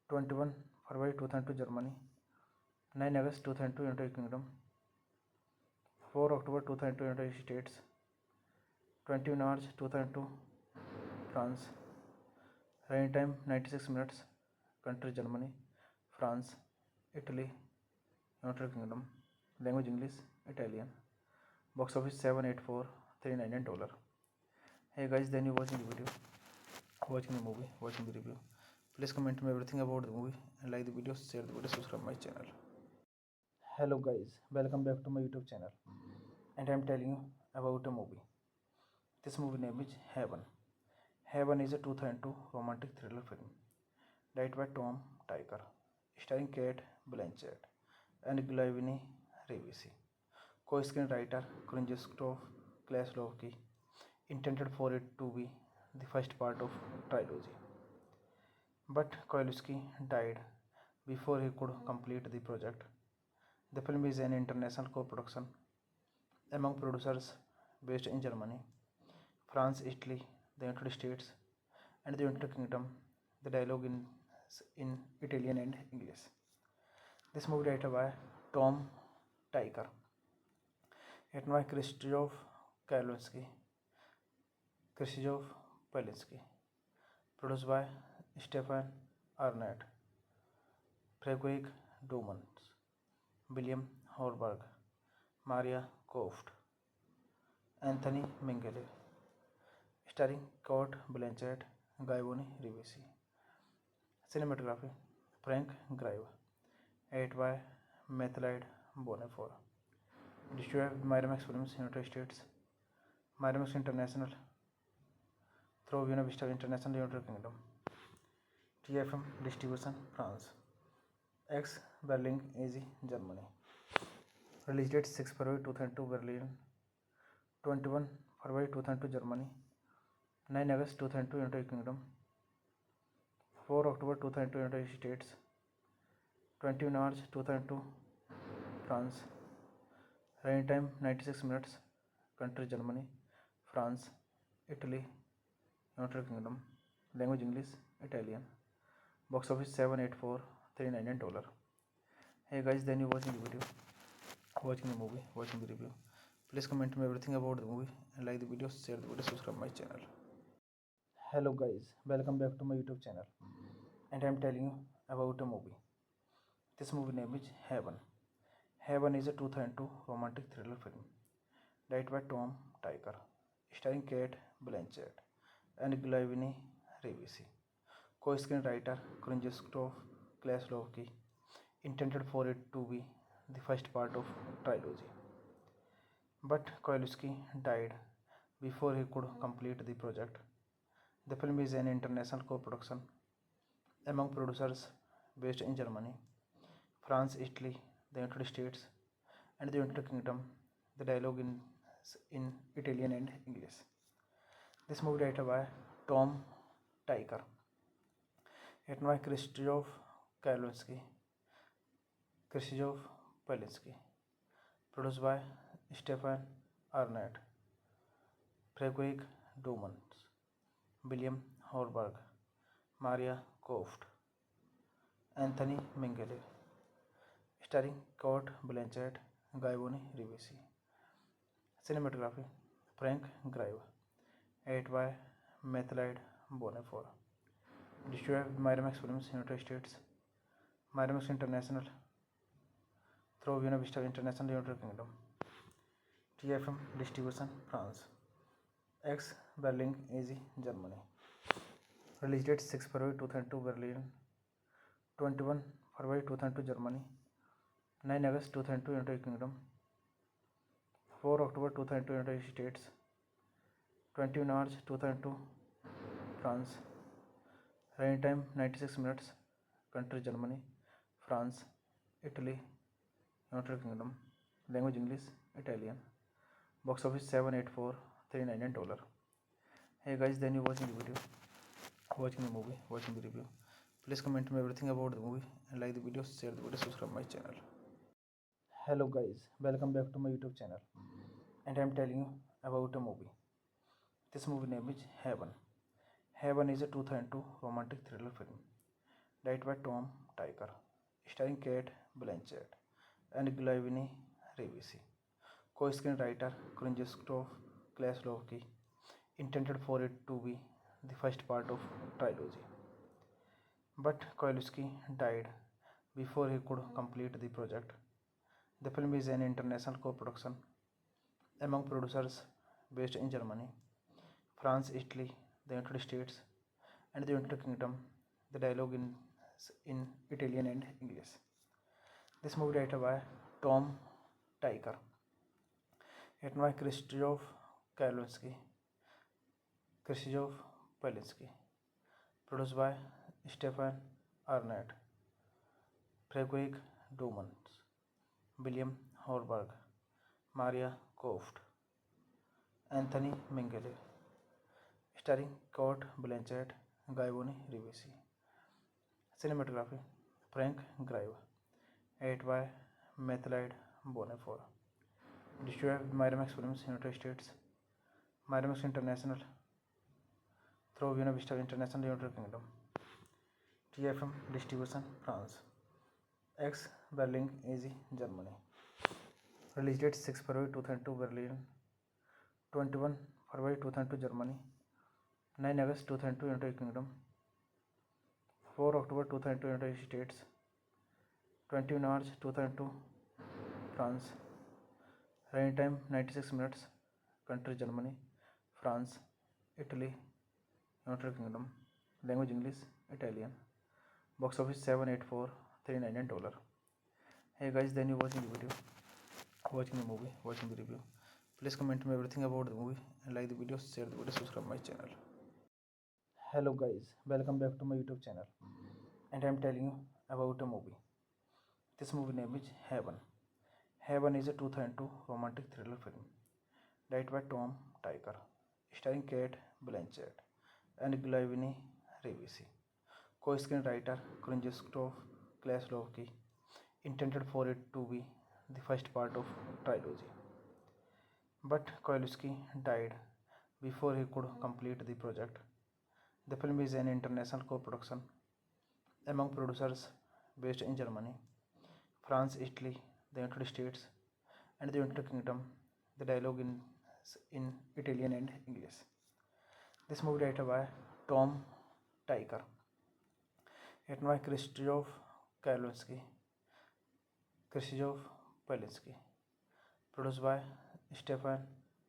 21 February 2002, Germany. 9 August 2002, United Kingdom. 4 October 2002, United States. 20 March 2002, France. Running time 96 minutes. Country Germany, France, Italy, United Kingdom. Language English, Italian. Box office $784,399. Hey guys, then you watching the video, watching the movie, watching the review. Please comment me everything about the movie and like the video, share the video, subscribe my channel. Hello guys, welcome back to my YouTube channel, and I am telling you about a movie. This movie name is Heaven. Heaven is a 2002 romantic thriller film directed by Tom Tykwer, starring Kate Blanchett and Guybrush Rivesi. Co-screenwriter Krzysztof Kieslowski intended for it to be the first part of trilogy, but Kieslowski died before he could complete the project. The film is an international co-production among producers based in Germany, France, Italy, the United States, and the United Kingdom. The dialogue in Italian and English. This movie directed by Tom Tykwer, written by Krzysztof Polinsky, produced by Stefan Arnett, Frederick Dumans, William Horberg, Maria Koft, Anthony Minghella, starring Kurt Blanchett, Guybrush Rivesi. Cinematography Frank Grieve, edited by Matthew Bonifor. Distributed by Miramax Films, United States, Miramax International, through Buena Vista International, United Kingdom. TFM Distribution, France. X Berlin, AZ, Germany. Release date 6 February 2002, Berlin. 21 February 2002, Germany. 9 August 2002, United Kingdom. 4 October 2002, United States. 20 March 2002, France. Running time 96 minutes. Country Germany, France, Italy, United Kingdom. Language English, Italian. Box office $784,399. Hey guys, then you watching the video, watching the movie, watching the review. Please comment me everything about the movie and like the video, share the video, subscribe my channel. Hello guys, welcome back to my YouTube channel, and I am telling you about a movie. This movie name is Heaven. Heaven is a 2002 romantic thriller film directed by Tom Tykwer, starring Kate Blanchett and Guybrush Rivesi. Co-screenwriter Krzysztof Kieslowski intended for it to be the first part of trilogy, but Kieslowski died before he could complete the project. The film is an international co-production among producers based in Germany, France, Italy, the United States, and the United Kingdom. The dialogue in Italian and English. This movie directed by Tom Tykwer, written by Krzysztof Polinsky, produced by Stefan Arnett, Frederick Dumans, William Horberg, Maria Koft, Anthony Minghella, starring Kurt Blanchett, Guybrush Rivesi. Cinematography Frank Grieve, edited by Matthew Bonifor. Distributed by Miramax Films, United States, Miramax International, through Buena Vista International, United Kingdom. TFM Distribution, France. X Berlin, AZ, Germany. Release date 6 February 2002 Berlin, 21 February 2002 Germany, 9 August 2002 United Kingdom, 4 October 2002 United States, 20 March 2002 France. Running time 96 minutes. Country Germany, France, Italy, United Kingdom. Language English, Italian. Box office 784,399 $. Hey guys, then you watching the video, watching the movie, watching the review. Please comment me everything about the movie and like the video, share the video, subscribe my channel. Hello guys, welcome back to my YouTube channel, and I am telling you about a movie. This movie name is Heaven. Heaven is a 2002 romantic thriller film directed by Tom Tykwer, starring Kate Blanchett and Glaviny Rivisi. Co-screenwriter Krzysztof Kieślowski intended for it to be the first part of trilogy, but Kieślowski died before he could complete the project. The film is an international co-production among producers based in Germany, France, Italy, the United States, and the United Kingdom. The dialogue in Italian and English. This movie directed by Tom Tykwer, written by Krzysztof Kieślowski, produced by Stefan Arnett, Fredrik Domans, William Horberg, Maria Koft, Anthony Minghella, starring Kate Blanchett, Gavin Rivisi. Cinematography Frank Grillo, edited by Mathilde Bonnefoy. Distributed by Miramax Films, United States, Miramax International, through Buena Vista International, United Kingdom, TFM Distribution, France, X Berlin, AZ, Germany. Release date 6 February 2002 Berlin, 21 February 2002 Germany, 9 August 2002 United Kingdom, 4 October 2002 United States, 20 March 2002 France. Running time 96 minutes. Country Germany, France, Italy, United Kingdom. Language English, Italian. Box office 784,399 $. Hey guys, then you watching the video, watching the movie, watching the review. Please comment me everything about the movie and like the video, share the video, subscribe my channel. Hello guys, welcome back to my YouTube channel, and I am telling you about a movie. This movie name is Heaven. Heaven is a 2002 romantic thriller film directed by Tom Tykwer, starring Kate Blanchett and Glaviny Rivisi. Co-screenwriter Krzysztof Kieślowski intended for it to be the first part of trilogy, but Kieślowski died before he could complete the project. The film is an international co-production among producers based in Germany, France, Italy, the United States, and the United Kingdom. The dialogue in Italian and English. This movie directed by Tom Tykwer, written by Krzysztof Kieślowski, produced by Stefan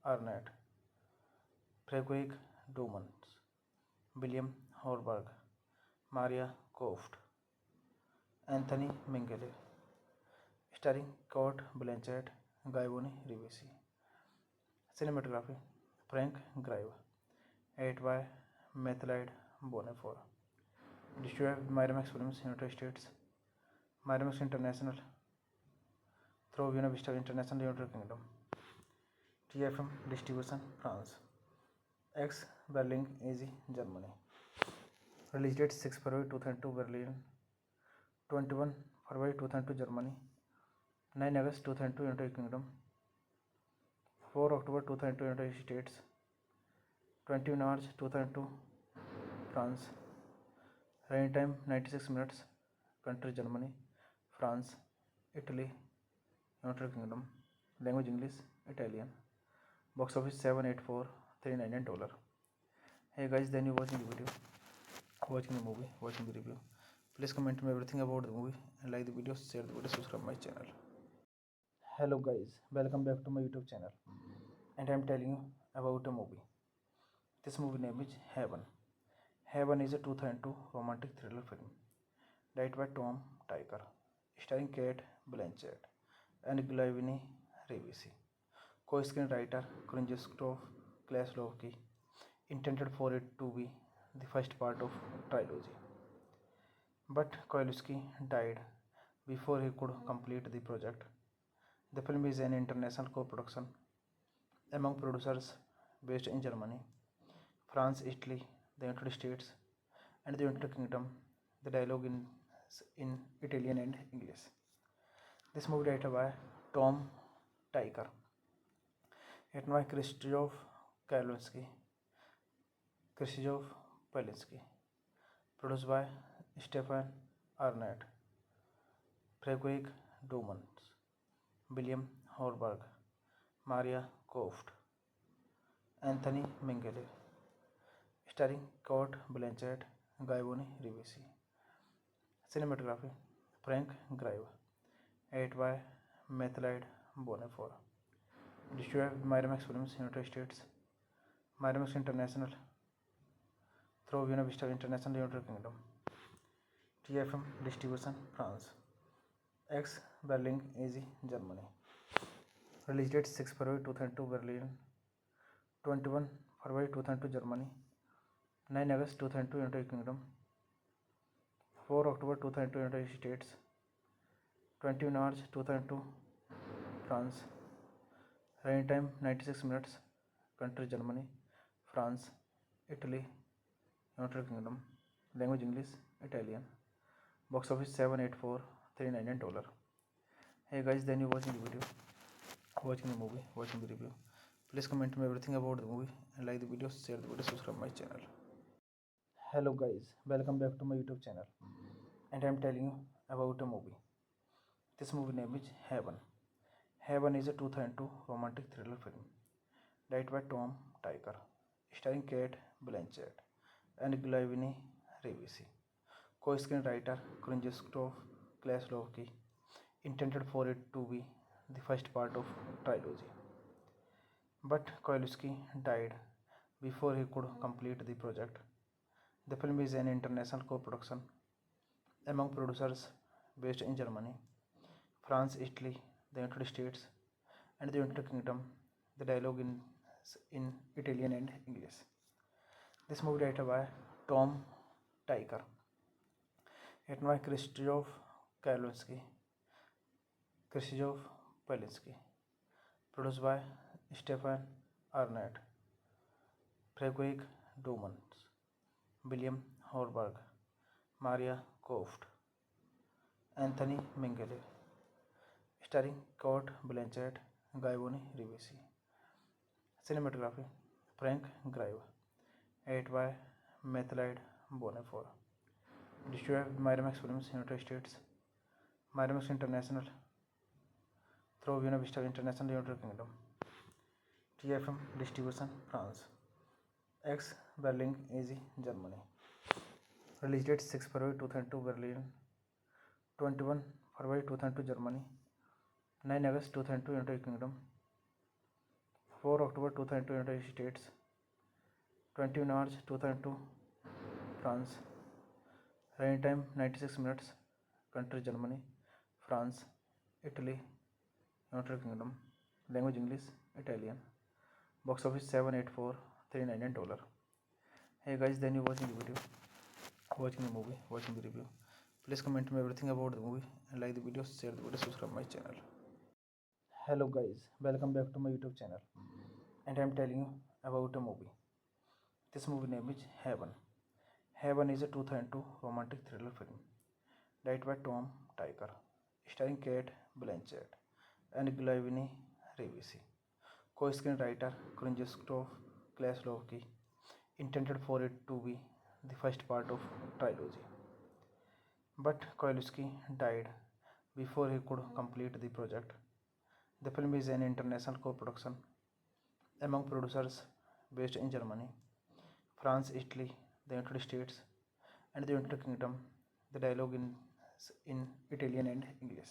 Arnett, Fredrik Domans, William Horberg, Maria Koft, Anthony Minghella, starring Kate Blanchett, Gavin Rivisi. Cinematography Frank Grillo, edited by Mathilde Bonnefoy. Distributed by Miramax Films, United States, Miramax International, through Buena Vista International, United Kingdom, TFM Distribution, France, X Berlin, AZ, Germany. Release date 6 February 2002 Berlin, 21 February 2002 Germany, 9 August 2002 United Kingdom, 4 October 2002 United States, 20 March 2002 France. Running time 96 minutes. Country Germany, France, Italy, United Kingdom. Language English, Italian. Box office 784,399 $. Hey guys, then you watching the video, watching the movie, watching the review. Please comment me everything about the movie and like the video, share the video, subscribe my channel. Hello guys, welcome back to my YouTube channel, and I am telling you about a movie. This movie name is Heaven. Heaven is a 2002 romantic thriller film directed by Tom Tykwer, starring Kate Blanchett and Glaviny Rivisi. Co-screenwriter Krzysztof Kieślowski intended for it to be the first part of trilogy, but Kieślowski died before he could complete the project. The film is an international co-production among producers based in Germany, France, Italy, the United States, and the United Kingdom. The dialogue in Italian and English. This movie directed by Tom Tykwer, written by Krzysztof Kieślowski, produced by Stefan Arnett, Fredrik Dumans, William Horberg, Maria Koft, Anthony Minghella, starring Kate Blanchett, Gavone Rivisi. Cinematography Frank Grieve, edited by Mathilde Bonnefoy. Distributed by Miramax Films, United States, Miramax International, through Buena Vista International, United Kingdom, TFM Distribution, France, X Berlin, AZ, Germany. Release date 6 February 2002, Berlin, 21 February 2002, Germany, 9 August 2002, United Kingdom, 4 October 2002, United States, 20 March 2002, France. Running time 96 minutes. Country Germany, France, Italy, United Kingdom. Language English, Italian. Box office $784,399. Hey guys, then you watching the video, watching the movie, watching the review. Please comment me everything about the movie and like the video, share the video, subscribe my channel. Hello guys, welcome back to my YouTube channel, and I am telling you about a movie. This movie name is Heaven. Heaven is a 2002 romantic thriller film directed by Tom Tykwer, starring Kate Blanchett and Glaviny Rivisi. Co-screenwriter Krzysztof Kieślowski intended for it to be the first part of trilogy, but Kieślowski died before he could complete the project. The film is an international co-production among producers based in Germany, France, Italy, the United States, and the United Kingdom. The dialogue in Italian and English. This movie directed by Tom Tykwer, written by Krzysztof Kieślowski, produced by Stefan Arnett, Fredrik Dumans, William Horberg, Maria Koft, Anthony Minghella, starring Kate Blanchett, Gavone Rivisi. Cinematography Frank Grieve, edited by Mathilde Bonnefoy. Distributed by Miramax Films, United States, Miramax International, through Buena Vista International, United Kingdom, TFM Distribution, France, X Berlin, AZ, Germany. Release date 6 February 2002, Berlin, 21 February 2002, Germany, 9 August 2002, United Kingdom, 4 October 2002, United States, 20 March 2002, France. Running time 96 minutes. Country Germany, France, Italy, United Kingdom. Language English, Italian. Box office $784,399. Hey guys, then you watching the video, watching the movie, watching the review. Please comment me everything about the movie and like the video, share the video, subscribe my channel. Hello guys, welcome back to my YouTube channel, and I am telling you about a movie. This movie name is Heaven. Heaven is a 2002 romantic thriller film directed by Tom Tykwer, starring Kate Blanchett and Glaviny Rivisi. Co-screenwriter Krzysztof Kieślowski intended for it to be the first part of trilogy, but Kieślowski died before he could complete the project. The film is an international co-production among producers based in Germany, France, Italy, the United States, and the United Kingdom. The dialogue in Italian and English.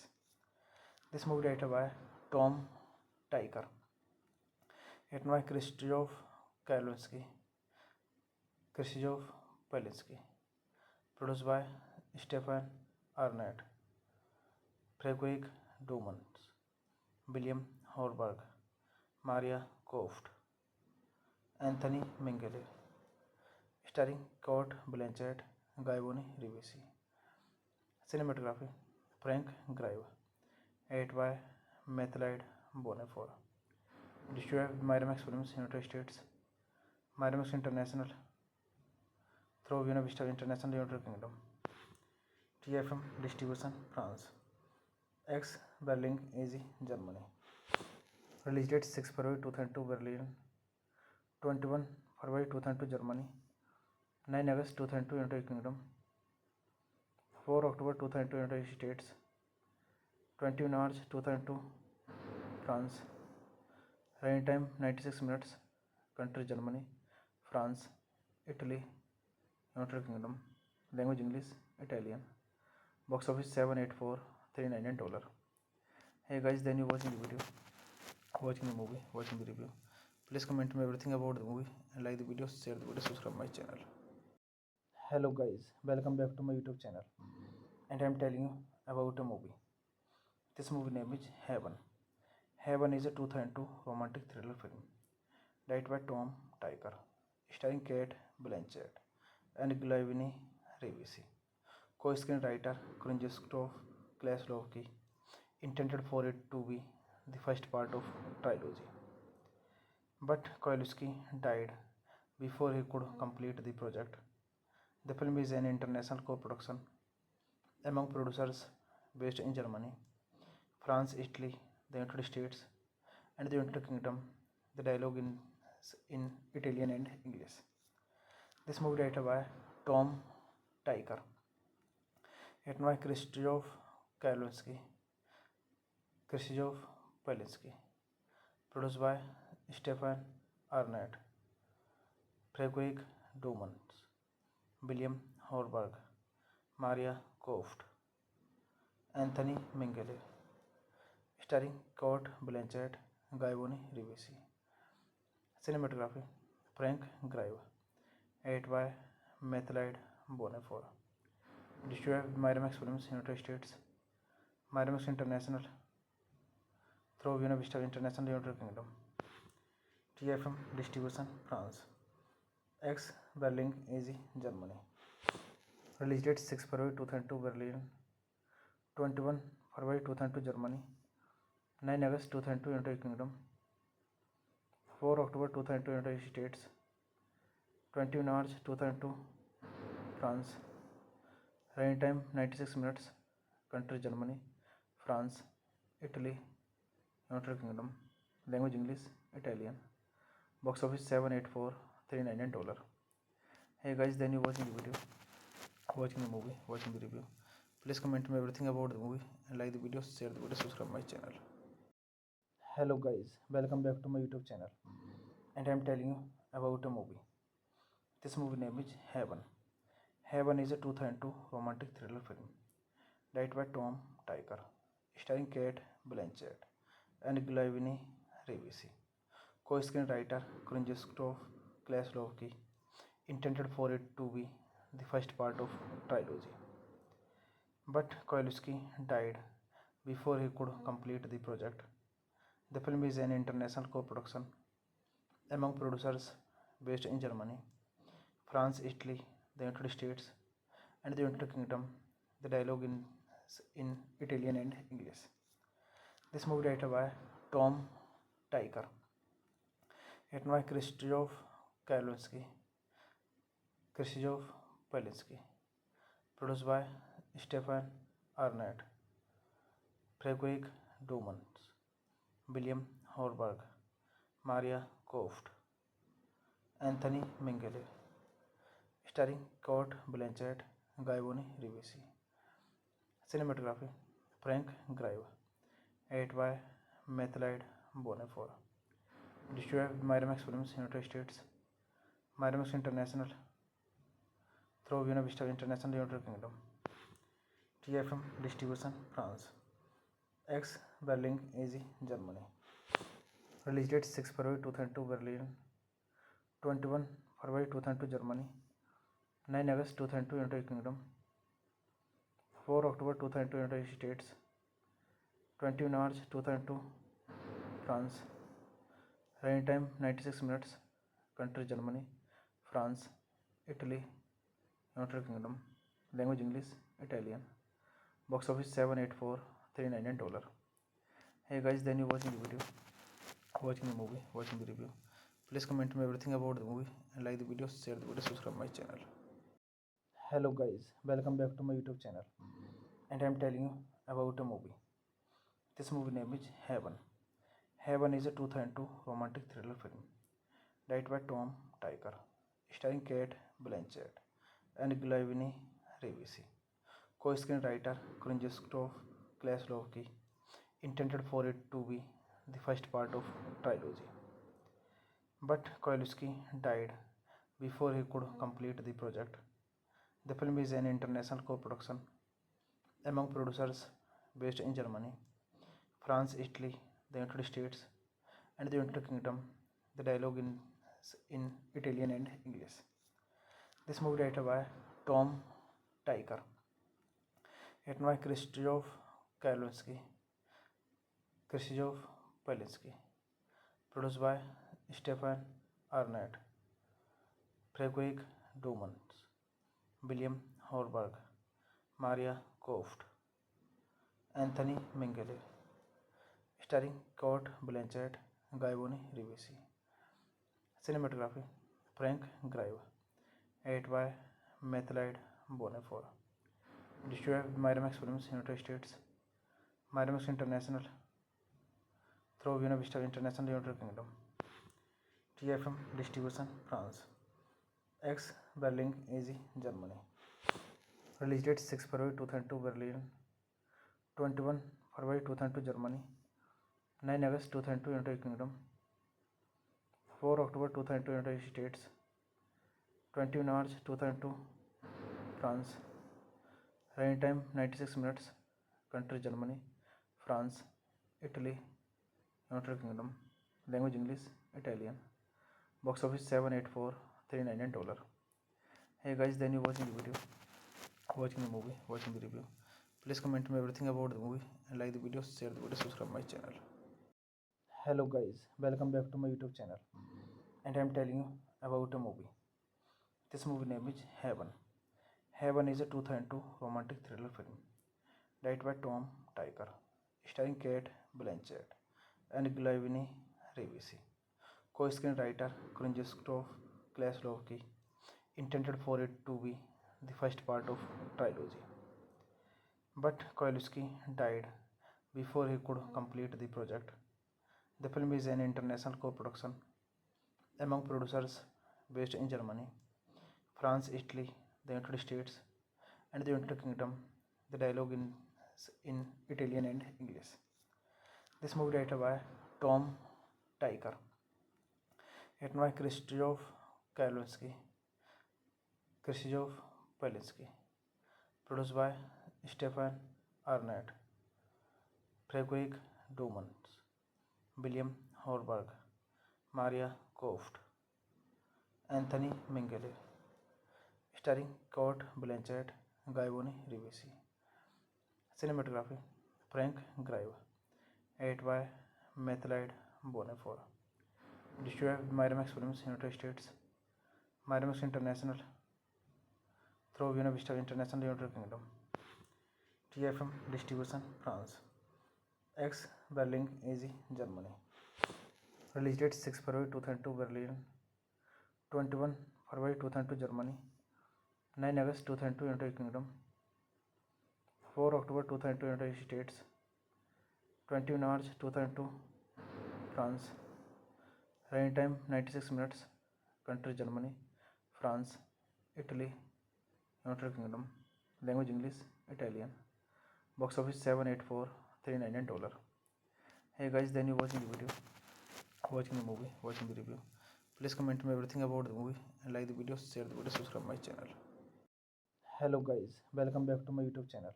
This movie directed by Tom Tykwer, written by Krzysztof Polanski. Produced by Stefan Arnett, Frederick Dumans, William Horberg, Maria Koft, Anthony Minghella. Starring Kurt Blanchett, Guy Rivesi. Cinematography Frank Grive. Edited by Mathlide Bonnefort. Distributed by Miramax Films, United States. Miramax International through Buena Vista International, United Kingdom. TFM Distribution, France. X Berlin, AZ, Germany. Release date 6 February 2002, Berlin. 21 February 2002, Germany. 9 August 2002, United Kingdom. 4 October 2002, United States. 20 March 2002, France. Running time 96 minutes. Country Germany, France, Italy, United Kingdom. Language English, Italian. Box office $784,399. Hey guys, then you watching the video, watching the movie, watching the review. Please comment me everything about the movie and like the video, share the video, subscribe my channel. Hello guys, welcome back to my YouTube channel, and I am telling you about a movie. This movie name is Heaven. Heaven is a 2002 romantic thriller film directed by Tom Tykwer, starring Kate Blanchett and Glavini Rivesi. Co-screenwriter Krzysztof Kieślowski intended for it to be the first part of trilogy, but Kieślowski died before he could complete the project. The film is an international co-production among producers based in Germany, France, Italy, the United States, and the United Kingdom. The dialogue is in Italian and English. This movie directed by Tom Tykwer, written by Krzysztof Polanski, produced by Stefan Arnett, Frederick Dumans, William Horberg, Maria Koft, Anthony Minghella. Starring Kurt Blanchett, Guy Rivesi. Cinematography Frank Grive. Edited by Mathlide Bonnefort. Distributed by Miramax Films, United States. Miramax International through Buena Vista International, United Kingdom. TFM Distribution, France. X Berlin, AZ, Germany. Release date 6 February 2002, Berlin. 21 February 2002, Germany. 9 August 2002, United Kingdom. 4 October 2002, United States. 20 March 2002, France. Running time 96 minutes. Country Germany, France, Italy, United Kingdom. Language English, Italian. Box office $784,399. Hey guys, then you watching the video, watching the movie, watching the review. Please comment me everything about the movie and like the video, share the video, subscribe my channel. Hello guys, welcome back to my YouTube channel, and I am telling you about a movie. This movie name is Heaven. Heaven is a 2002 romantic thriller film directed by Tom Tykwer, starring Kate Blanchett and Glavini Rivesi. Co-screenwriter Krzysztof Kieślowski intended for it to be the first part of trilogy, but Kieślowski died before he could complete the project. The film is an international co-production among producers based in Germany, France, Italy, the United States, and the United Kingdom. The dialogue is in Italian and English. This movie directed by Tom Tykwer, written by Krzysztof Polanski, produced by Stefan Arnett, Frederick Dumans, William Horberg, Maria Koft, Anthony Minghella. Starring Kurt Blanchett, Guy Rivesi. Cinematography Frank Grive. Edited by Mathlide Bonnefort. Distributed by Miramax Films, United States. Miramax International through Buena Vista International, United Kingdom. TFM Distribution, France. X Berlin, AZ, Germany. Release date 6 February 2002, Berlin. 21 February 2002, Germany. 9 August 2002 United Kingdom, 4 October 2002 United States, 20 March 2002 France, running time 96 minutes, country Germany, France, Italy, United Kingdom, language English, Italian, box office 784,399 dollar. Hey guys, then you watching the video, watching the movie, watching the review. Please comment me everything about the movie and like the video, share the video, subscribe my channel. Hello guys, welcome back to my YouTube channel, and I am telling you about a movie. This movie name is Heaven. Heaven is a 2002 romantic thriller film directed by Tom Tykwer, starring Kate Blanchett and Glavini Rivisi. Co-screenwriter Krzysztof Kieslowski intended for it to be the first part of trilogy, but Kieslowski died before he could complete the project. The film is an international co-production among producers based in Germany, France, Italy, the United States, and the United Kingdom. The dialogue in Italian and English. This movie directed by Tom Tykwer, written by Krzysztof Kieslowski, produced by Stefan Arnett, Frederick Dumans, William Horberg, Maria Koft, Anthony Minghella, starring Kate Blanchett, Gavoni Rivisi. Cinematography Frank Grillo, edited by Mathilde Bonnefoy. Distributed by Miramax Films, United States, Miramax International, through Buena Vista International, United Kingdom, TFM Distribution, France, X Berlin, AZ, Germany. Release date 6 February 2002 Berlin, 21 February 2002 Germany, 9 August 2002 United Kingdom, 4 October 2002 United States, 20 March 2002 France, running time 96 minutes, country Germany, France, Italy, United Kingdom, language English, Italian, box office 784,399 dollar. Hey guys, then you watching the video, watching the movie, watching the review. Please comment me everything about the movie and like the video, share the video, subscribe my channel. Hello guys, welcome back to my YouTube channel, and I am telling you about a movie. This movie name is Heaven. Heaven is a 2002 romantic thriller film directed by Tom Tykwer, starring Kate Blanchett and Glavini Rivisi. Co-screenwriter Krzysztof Kieslowski intended for it to be the first part of trilogy, but Kieslowski died before he could complete the project. The film is an international co-production among producers based in Germany, France, Italy, the United States, and the United Kingdom. The dialogue in Italian and English. This movie directed by Tom Tykwer, written by Krzysztof Kieslowski, produced by Stefan Arnett, Frederick Dumans, William Horberg, Maria Koft, Anthony Minghella, starring Kate Blanchett, Gavoni Rivisi. Cinematography Frank Grillo, edited by Mathilde Bonnefoy. Distributed by Miramax Films, United States, Miramax International, through Buena Vista International, United Kingdom, TFM Distribution, France, X Berlin, AZ, Germany. Release date 6 February 2002 Berlin, 21 February 2002 Germany, 9 August 2002 United Kingdom, 4 October 2002 United States, 20 March 2002 France, running time 96 minutes, country Germany, France, Italy, United Kingdom, language English, Italian, box office 784,399 dollar. Hey guys, then you watching the video, watching the movie, watching the review. Please comment me everything about the movie and like the video, share the video, subscribe my channel. Hello guys, welcome back to my YouTube channel,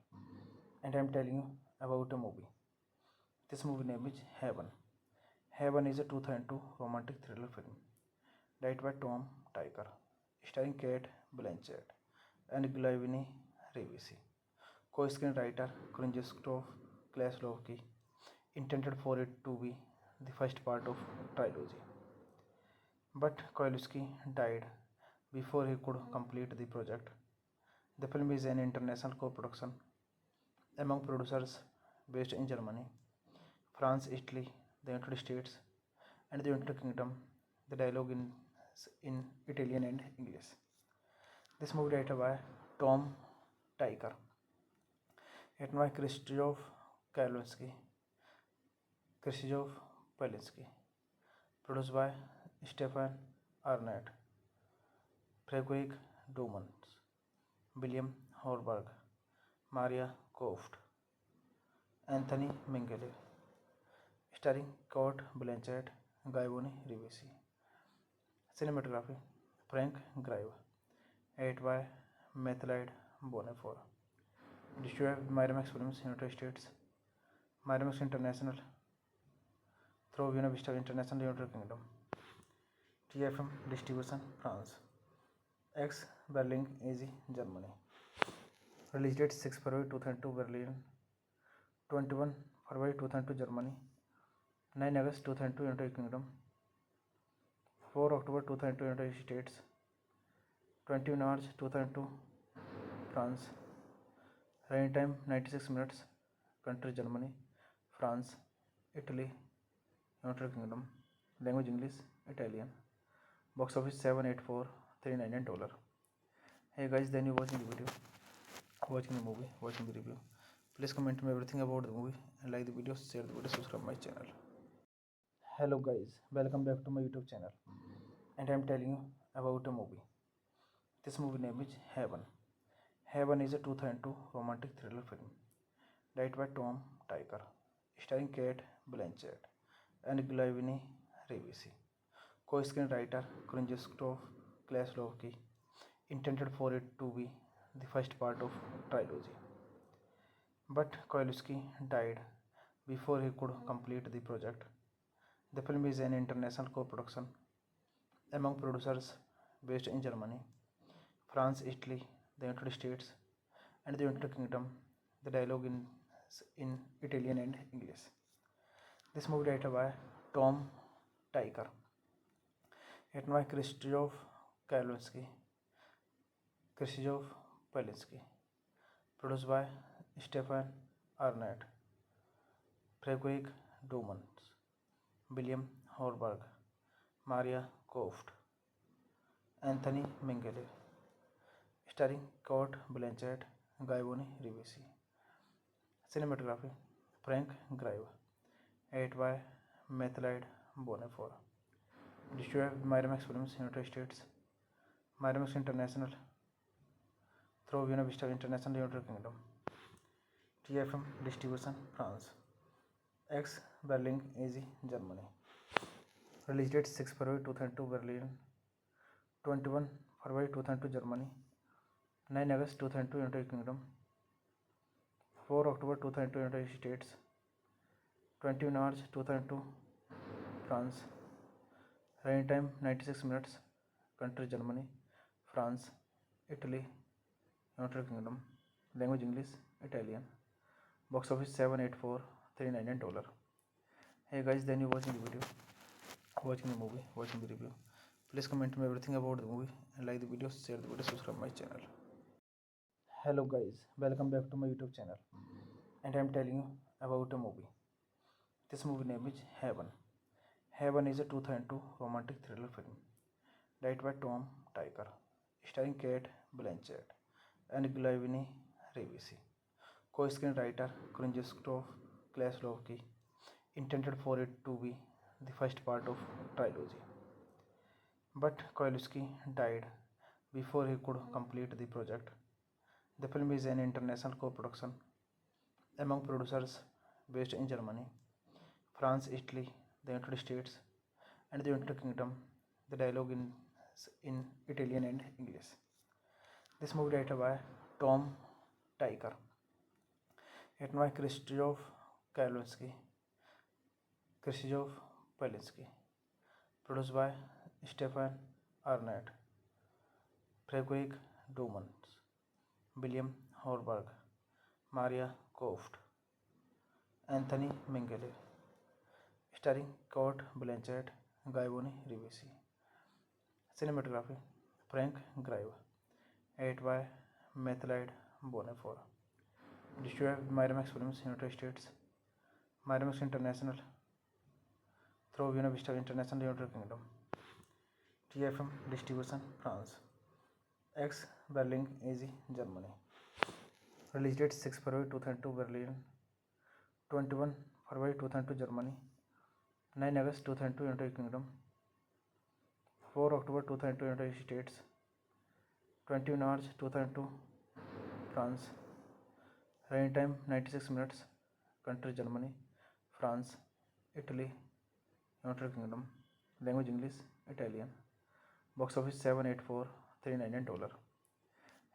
and I am telling you about a movie. This movie name is Heaven. Heaven is a 2002 romantic thriller film directed by Tom Tykwer, starring Kate Blanchett and Glavini Rivisi. Co-screenwriter Krzysztof Kieślowski intended for it to be the first part of trilogy, but Kieślowski died before he could complete the project. The film is an international co-production among producers based in Germany, France, Italy, the United States, and the United Kingdom. The dialogue in Italian and English. This movie directed by Tom Tykwer, written by Krzysztof Kieślowski, produced by Stefan Arnett, Frederick Dumont, William Horberg, Maria Koft, Anthony Minghella, starring Kurt Blanchett, Guy Rivesi. Cinematography Frank Grieve, edited by Mathilde Bonnefort. Distributed by Miramax Films, United States, Miramax International, through Buena Vista International, United Kingdom. TFM Distribution, France. X Berlin, AZ, Germany. Release date 6 February 2002, Berlin. 21 February 2002, Germany. 9 August 2002, United Kingdom. 4 October 2002, United States. 20 March 2002, France. Running time 96 minutes. Country Germany, France, Italy, United Kingdom. Language English, Italian. Box office $784,399. Hey guys, then you watching the video, watching the movie, watching the review. Please comment me everything about the movie and like the video, share the video, subscribe my channel. Hello guys, welcome back to my YouTube channel, and I am telling you about a movie. This movie name is Heaven. Heaven is a 2002 romantic thriller film directed by Tom Tykwer, starring Kate Blanchett and Glavini Rivisi. Co-screenwriter Krzysztof Kieślowski intended for it to be the first part of trilogy, but Kieślowski died before he could complete the project. The film is an international co-production among producers based in Germany, France, Italy, the United States, and the United Kingdom. The dialogue in Italian and English. This movie directed by Tom Tykwer, written by Krzysztof Kieślowski, produced by Stefan Arnett, Frederick Dumont, William Horberg, Maria Koft, Anthony Minghella, starring Kurt Blanchett, Guy Rivesi. Cinematography Frank Grieve, edited by Mathilde Bonnefort. Distributed by Miramax Films, United States, Miramax International, through Buena Vista International, United Kingdom. TFM Distribution, France. X Berlin, AZ, Germany. Release date 6 February 2002, Berlin. 21 February 2002, Germany. 9 August 2002, United Kingdom. 4 October 2002, United States. 20 March 2002, France. Running time 96 minutes. Country Germany, France, Italy, United Kingdom. Language English, Italian. Box office $784,399. Hey guys, then you watching the video, watching the movie, watching the review. Please comment me everything about the movie and like the video, share the video, subscribe my channel. Hello guys, welcome back to my YouTube channel, and I am telling you about a movie. This movie name is Heaven. Heaven is a 2002 romantic thriller film directed by Tom Tykwer, starring Kate Blanchett and Glavini Rivisi. Co-screenwriter Krzysztof Kieślowski intended for it to be the first part of trilogy, but Kieślowski died before he could complete the project. The film is an international co-production among producers based in Germany, France, Italy, the United States, and the United Kingdom. The dialogue in Italian and English. This movie directed by Tom Tykwer, written by Krzysztof Kieślowski, produced by Stefan Arnett, Frederick Dumont, William Horberg, Maria Koft, Anthony Minghella, starring Kurt Blanchett, Guybrush Rivesi. Cinematography Frank Grieve, edited by Matthew Bonifor. Distributed by Miramax Films, United States, Miramax International, through Buena Vista International, United Kingdom. TFM Distribution, France. X Berlin, AZ, Germany. Release date 6 February 2002, Berlin. 21 February 2002, Germany. 9 August 2002, United Kingdom. 4 October 2002, United States. 20 March 2002, France. Running time 96 minutes. Country Germany, France, Italy, United Kingdom. Language English, Italian. Box office $784,399.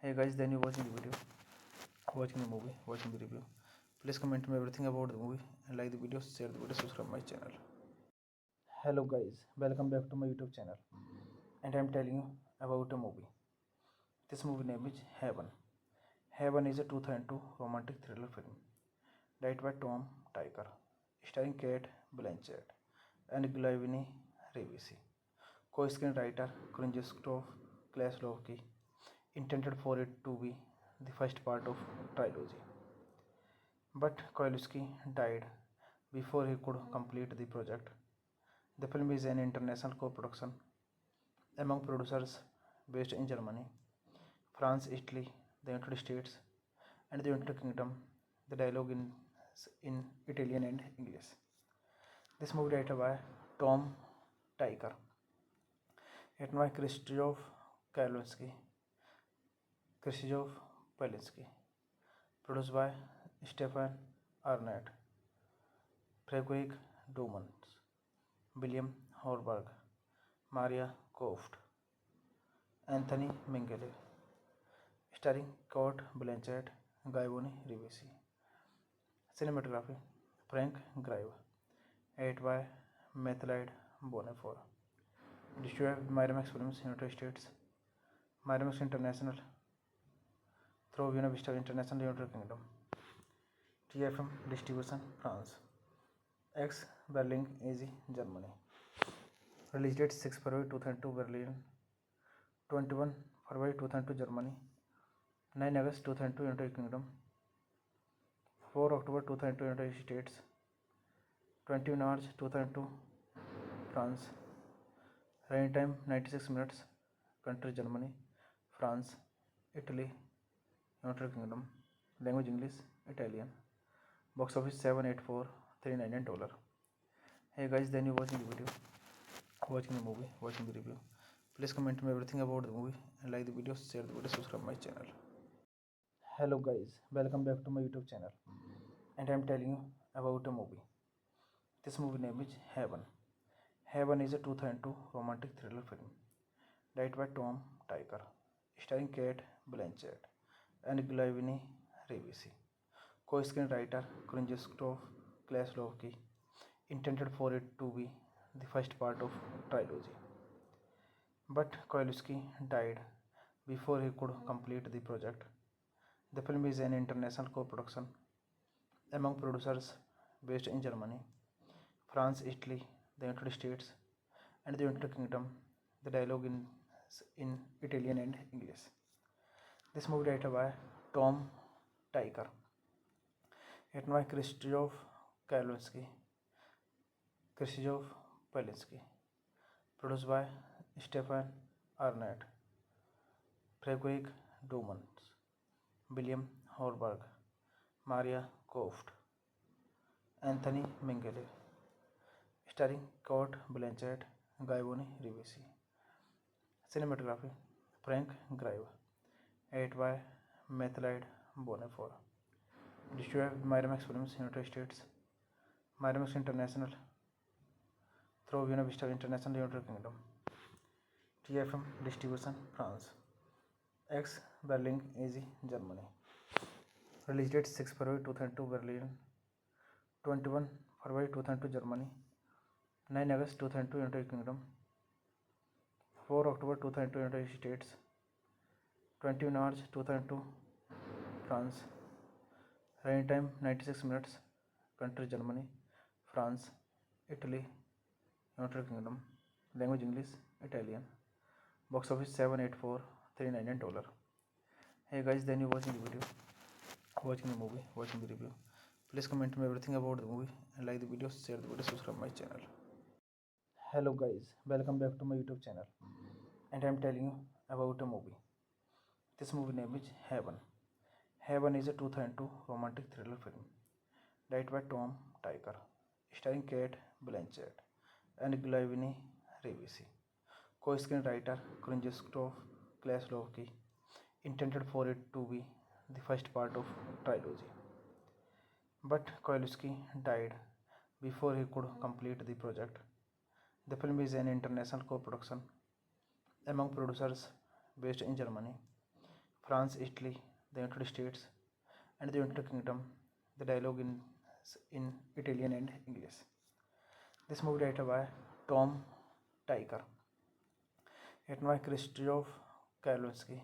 Hey guys, then you watching the video, watching the movie, watching the review. Please comment me everything about the movie and like the video, share the video, subscribe my channel. Hello guys, welcome back to my YouTube channel, and I am telling you about a movie. This movie name is Heaven. Heaven is a 2002 romantic thriller film directed by Tom Tykwer, starring Kate Blanchett and Guybrush Rivesi. Co-screenwriter Krzysztof Kieślowski intended for it to be the first part of trilogy, but Kieślowski died before he could complete the project. The film is an international co-production among producers based in Germany, France, Italy, the United States, and the United Kingdom. The dialogue is in Italian and English. This movie directed by Tom Tykwer, written by Krzysztof Kieślowski, produced by Stefan Arnett, Frederick Dumans, William Horberg, Maria Koft, Anthony Minghella, starring Kurt Blanchett, Guybrush Rivesi. Cinematography Frank Grieve, edited by Matthew Bonifor. Distributed by Miramax Films, United States, Miramax International, through Buena Vista International, United Kingdom. TFM Distribution, France. X Berlin, AZ, Germany. Release date 6 February 2002, Berlin. 21 February 2002, Germany. 9 August 2002, United Kingdom. 4 October 2002, United States. 20 March 2002, France. Running time 96 minutes. Country Germany, France, Italy, United Kingdom. Language English, Italian. Box office $784,399. Hey guys, then you watching the video, watching the movie, watching the review. Please comment me everything about the movie and like the video, share the video, subscribe my channel. Hello guys, welcome back to my YouTube channel, and I am telling you about a movie. This movie name is Heaven. Heaven is a 2002 romantic thriller film directed by Tom Tykwer, starring Kate Blanchett and Guybrush Rivesi. Co-screenwriter Krzysztof Kieślowski intended for it to be the first part of trilogy, but Kieślowski died before he could complete the project. The film is an international co-production among producers based in Germany, France, Italy, the United States, and the United Kingdom. The dialogue is in Italian and English. This movie directed by Tom Tykwer, written by Krzysztof Kieślowski, produced by Stefan Arnett, Frederick Dumans, William Horberg, Maria Koft, Anthony Minghella, starring Kurt Blanchett, Guybrush Rivesi. Cinematography Frank Grieve, edited by Matthew Bonifor. Distributed by Miramax Films, United States, Miramax International, through Buena Vista International, United Kingdom. TFM Distribution, France. X Berlin, AZ, Germany. Release date 6 February 2002, Berlin. 21 February 2002, Germany. 9 August 2002, United Kingdom. 4 October 2002, United States. 20 March 2002, France. Running time 96 minutes. Country Germany, France, Italy, United Kingdom. Language English, Italian. Box office 784,399 dollars. Hey guys, then you watching the video, watching the movie, watching the review. Please comment me everything about the movie and like the video, share the video, subscribe my channel. Hello guys, welcome back to my YouTube channel. And I am telling you about a movie. This movie name is Heaven. Heaven is a 2002 romantic thriller film directed by Tom Tykwer, starring Kate Blanchett and Glavini Rivisi. Co-screenwriter Krzysztof Kieślowski intended for it to be the first part of trilogy, but Kieślowski died before he could complete the project. The film is an international co-production among producers based in Germany, France, Italy, the United States, and the United Kingdom. The dialogue in Italian and English. This movie directed by Tom Tykwer, written by Krzysztof Kieślowski,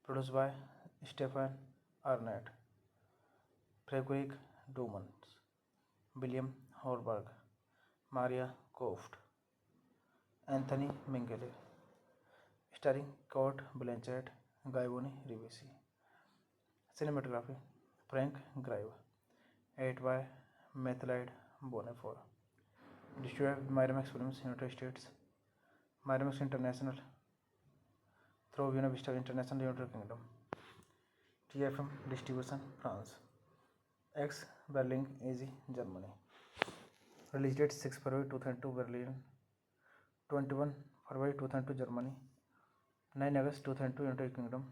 produced by Stefan Arnett, Frederick Dumans, William Horberg, Maria Koft, Anthony Minghella, starring Kate Blanchett, Gavoni Rivisi. Cinematography Frank Grillo, edited by Mathilde Bonnefoy. Distributed by Miramax Films, United States, Miramax International, through Buena Vista International, United Kingdom. TFM Distribution, France. X Berlin, AZ, Germany. Release date 6 February 2002, Berlin. 21 February 2002, Germany. 9 August 2002, United Kingdom.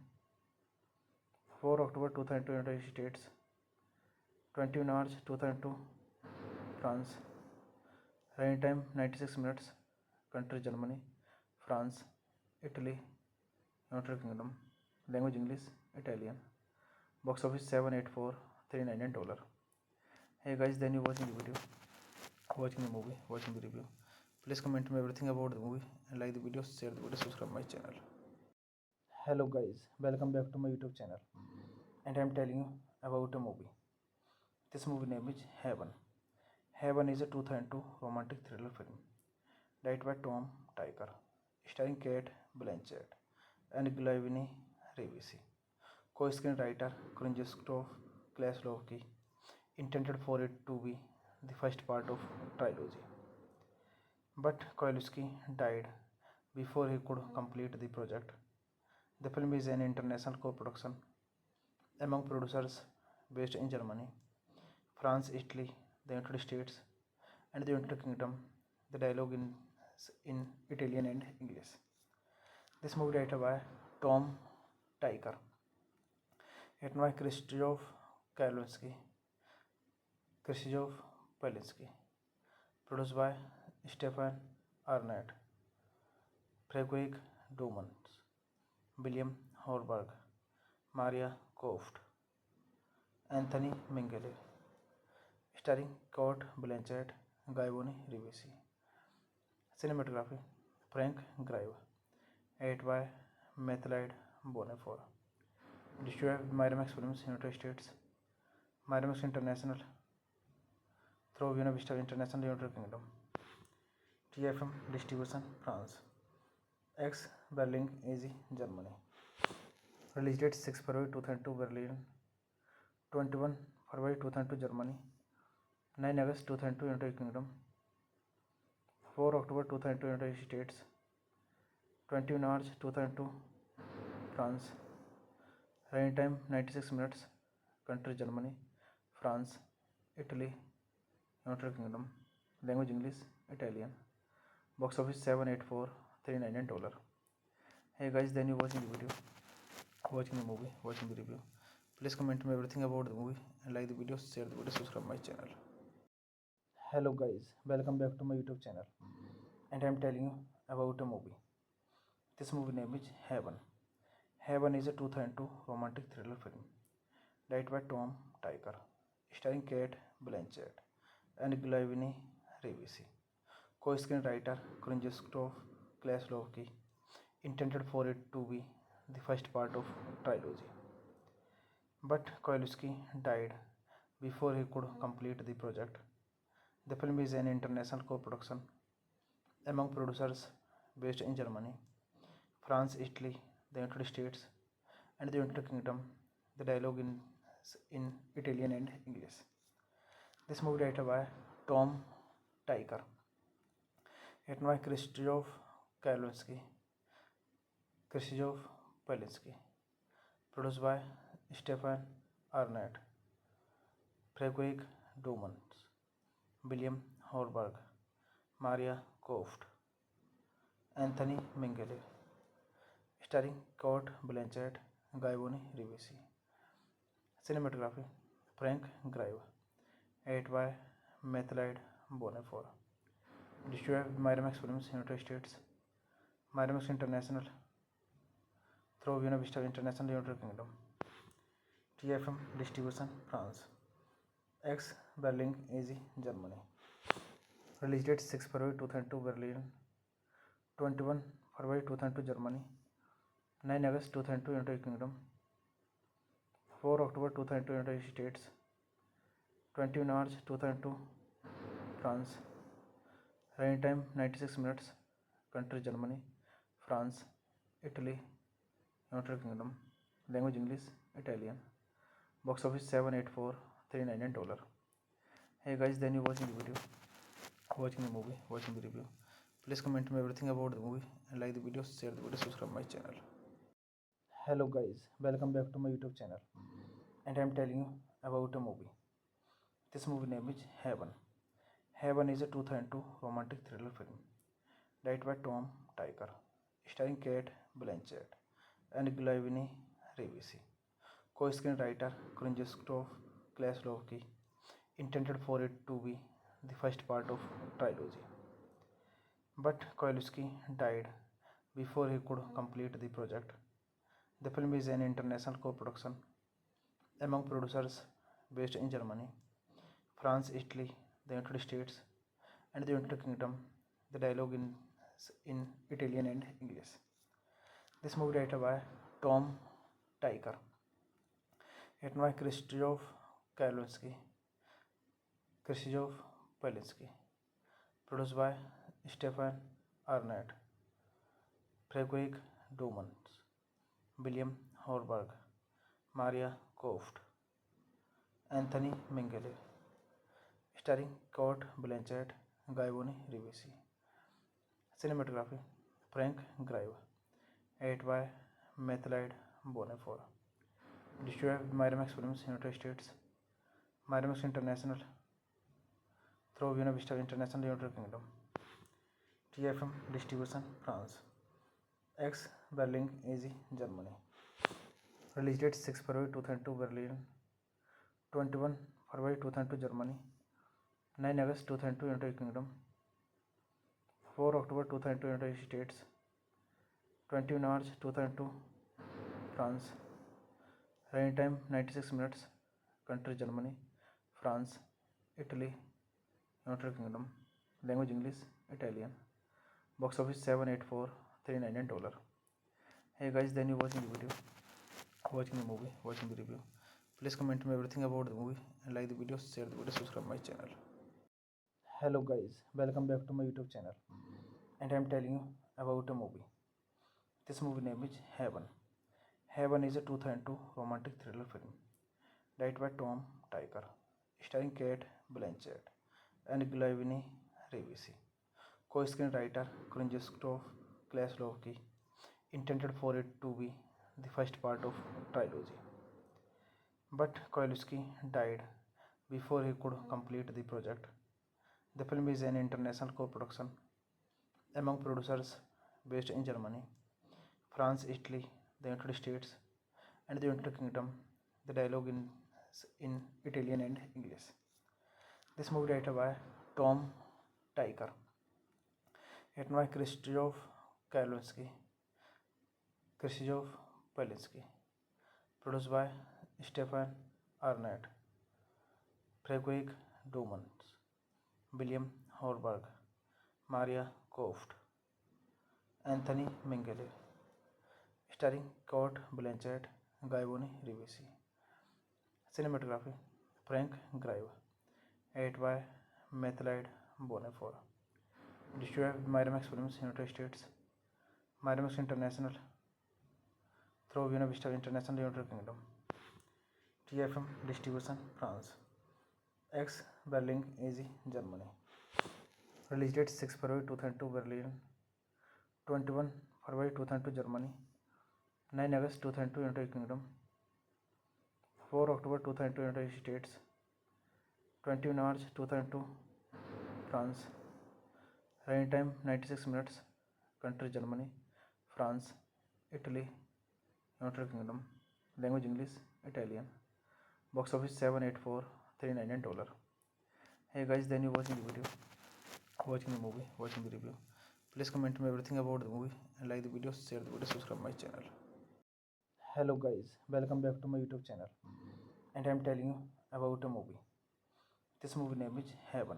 4 October 2002, United States. 20 March 2002, France. Running time 96 minutes. Country Germany, France, Italy, United Kingdom. Language English, Italian. Box office 784,399 dollars. Hey guys, then you watching the video, watching the movie, watching the review. Please comment me everything about the movie and like the video, share the video, subscribe my channel. Hello guys, welcome back to my YouTube channel. And I am telling you about a movie. This movie name is Heaven. Heaven is a 2002 romantic thriller film directed by Tom Tykwer, starring Kate Blanchett and Glavini Rivisi. Co-screenwriter Krzysztof Kieślowski intended for it to be the first part of trilogy, but Kieślowski died before he could complete the project. The film is an international co-production among producers based in Germany, France, Italy, the United States, and the United Kingdom. The dialogue in Italian and English. This movie directed by Tom Tykwer, written by Krzysztof Kieślowski, produced by Stefan Arnett, Frederick Dumans, William Horberg, Maria Koft, Anthony Minghella, starring Kate Blanchett, Gavoni Rivisi. Cinematography Frank Grillo, edited by Mathilde Bonnefoy. Distributed by Miramax Films, United States, Miramax International, through Buena Vista International, United Kingdom. TFM Distribution, France. X Berlin, AZ, Germany. Release date 6 February 2002, Berlin. 21 February 2002, Germany. 9 August 2002, United Kingdom. 4 October 2002, United States. 20 March 2002, France. Running time 96 minutes. Country Germany, France, Italy, United Kingdom. Language English, Italian. Box office 784,399 dollars. Hey guys, then you watching the video, watching the movie, watching the review. Please comment me everything about the movie and like the video, share the video, subscribe my channel. Hello guys, welcome back to my YouTube channel. And I am telling you about a movie. This movie name is Heaven. Heaven is a 2002 romantic thriller film directed by Tom Tykwer, starring Kate Blanchett and Glavini Rivisi. Co-screenwriter Krzysztof Kieślowski intended for it to be the first part of trilogy. But Koyalski died before he could complete the project. The film is an international co-production among producers based in Germany, France, Italy, the United States, and the United Kingdom. The dialogue in Italian and English. This movie directed by Tom Tykwer, written by Krzysztof Polinsky, produced by Stefan Arnett, Frederick Dumans, William Horberg, Maria Koft, Anthony Minghella, starring Kurt Blanchett, Guybrush Rivesi. Cinematography: Frank Grillo, edited by Mathilde Bonnefoy. Distributed by Miramax Films, United States, Miramax International, through Buena Vista International, United Kingdom. TFM Distribution, France. X Berlin, AZ, Germany. Release date 6 February 2002, Berlin. 21 February 2002, Germany. 9 August 2002, United Kingdom. 4 October 2002, United States. 20 March 2002, France. Running time 96 minutes. Country Germany, France, Italy, United Kingdom. Language English, Italian. Box office $784,399. Hey guys, then you watching the video, watching the movie, watching the review. Please comment me everything about the movie and like the video, share the video, subscribe my channel. Hello guys, welcome back to my YouTube channel, and I am telling you about a movie. This movie name is Heaven. Heaven is a 2002 romantic thriller film directed by Tom Tykwer, starring Kate Blanchett and Guybrush Rivesi. Co-screenwriter Krzysztof Kieslowski intended for it to be the first part of trilogy. But Kieslowski died before he could complete the project. The film is an international co-production among producers based in Germany, France, Italy, the United States, and the United Kingdom. The dialogue in Italian and English. This movie directed by Tom Tykwer, written by Krzysztof Polinsky, produced by Stefan Arnett, Frederick Dumans, William Horberg, Maria Koft, Anthony Minghella, starring Kurt Blanchett, Guybrush Rivesi. Cinematography: Frank Grillo, edited by Mathilde Bonnefoy. Distributed by Miramax Films, United States, Miramax International, through Buena Vista International, United Kingdom. TFM Distribution, France. X Berlin, AZ, Germany. Release date 6 February 2002, Berlin. 21 February 2002, Germany. 9 August 2002, United Kingdom. 4 October 2002, United States. 20 March 2002, France. Running time 96 minutes. Country Germany, France, Italy, United Kingdom. Language English, Italian. Box office $784,399. Hey guys, then you watching the video, watching the movie, watching the review. Please comment me everything about the movie and like the video, share the video, subscribe my channel. Hello guys, welcome back to my YouTube channel, and I am telling you about a movie. This movie name is Heaven. Heaven is a 2002 romantic thriller film directed by Tom Tykwer, starring Kate Blanchett and Guybrush Rivesi. Co-screenwriter Krzysztof Kieslowski intended for it to be the first part of trilogy. But Kieslowski died before he could complete the project. The film is an international co-production among producers based in Germany, France, Italy, the United States, and the United Kingdom. The dialogue in Italian and English. This movie directed by Tom Tykwer, written by Krzysztof Polinsky, produced by Stefan Arnett, Frederick Dumans, William Horberg, Maria Koft, Anthony Minghella, starring Kurt Blanchett, Guybrush Rivesi. Cinematography Frank Grieve, edited by Matthew Bonifor. Distributed by Miramax Films, United States, Miramax International, through Buena Vista International, United Kingdom. TFM Distribution, France. X Berlin, AZ, Germany. Release date 6 February 2002, Berlin. 21 February 2002, Germany. 9 August 2002, United Kingdom. 4 October 2002, United States. 20 March 2002, France. Running time 96 minutes. Country Germany, France, Italy, United Kingdom. Language English, Italian. Box office $784,399. Hey guys, then you watching the video, watching the movie, watching the review. Please comment me everything about the movie and like the video, share the video, subscribe my channel. Hello guys, welcome back to my YouTube channel, and I am telling you about a movie. This movie name is Heaven.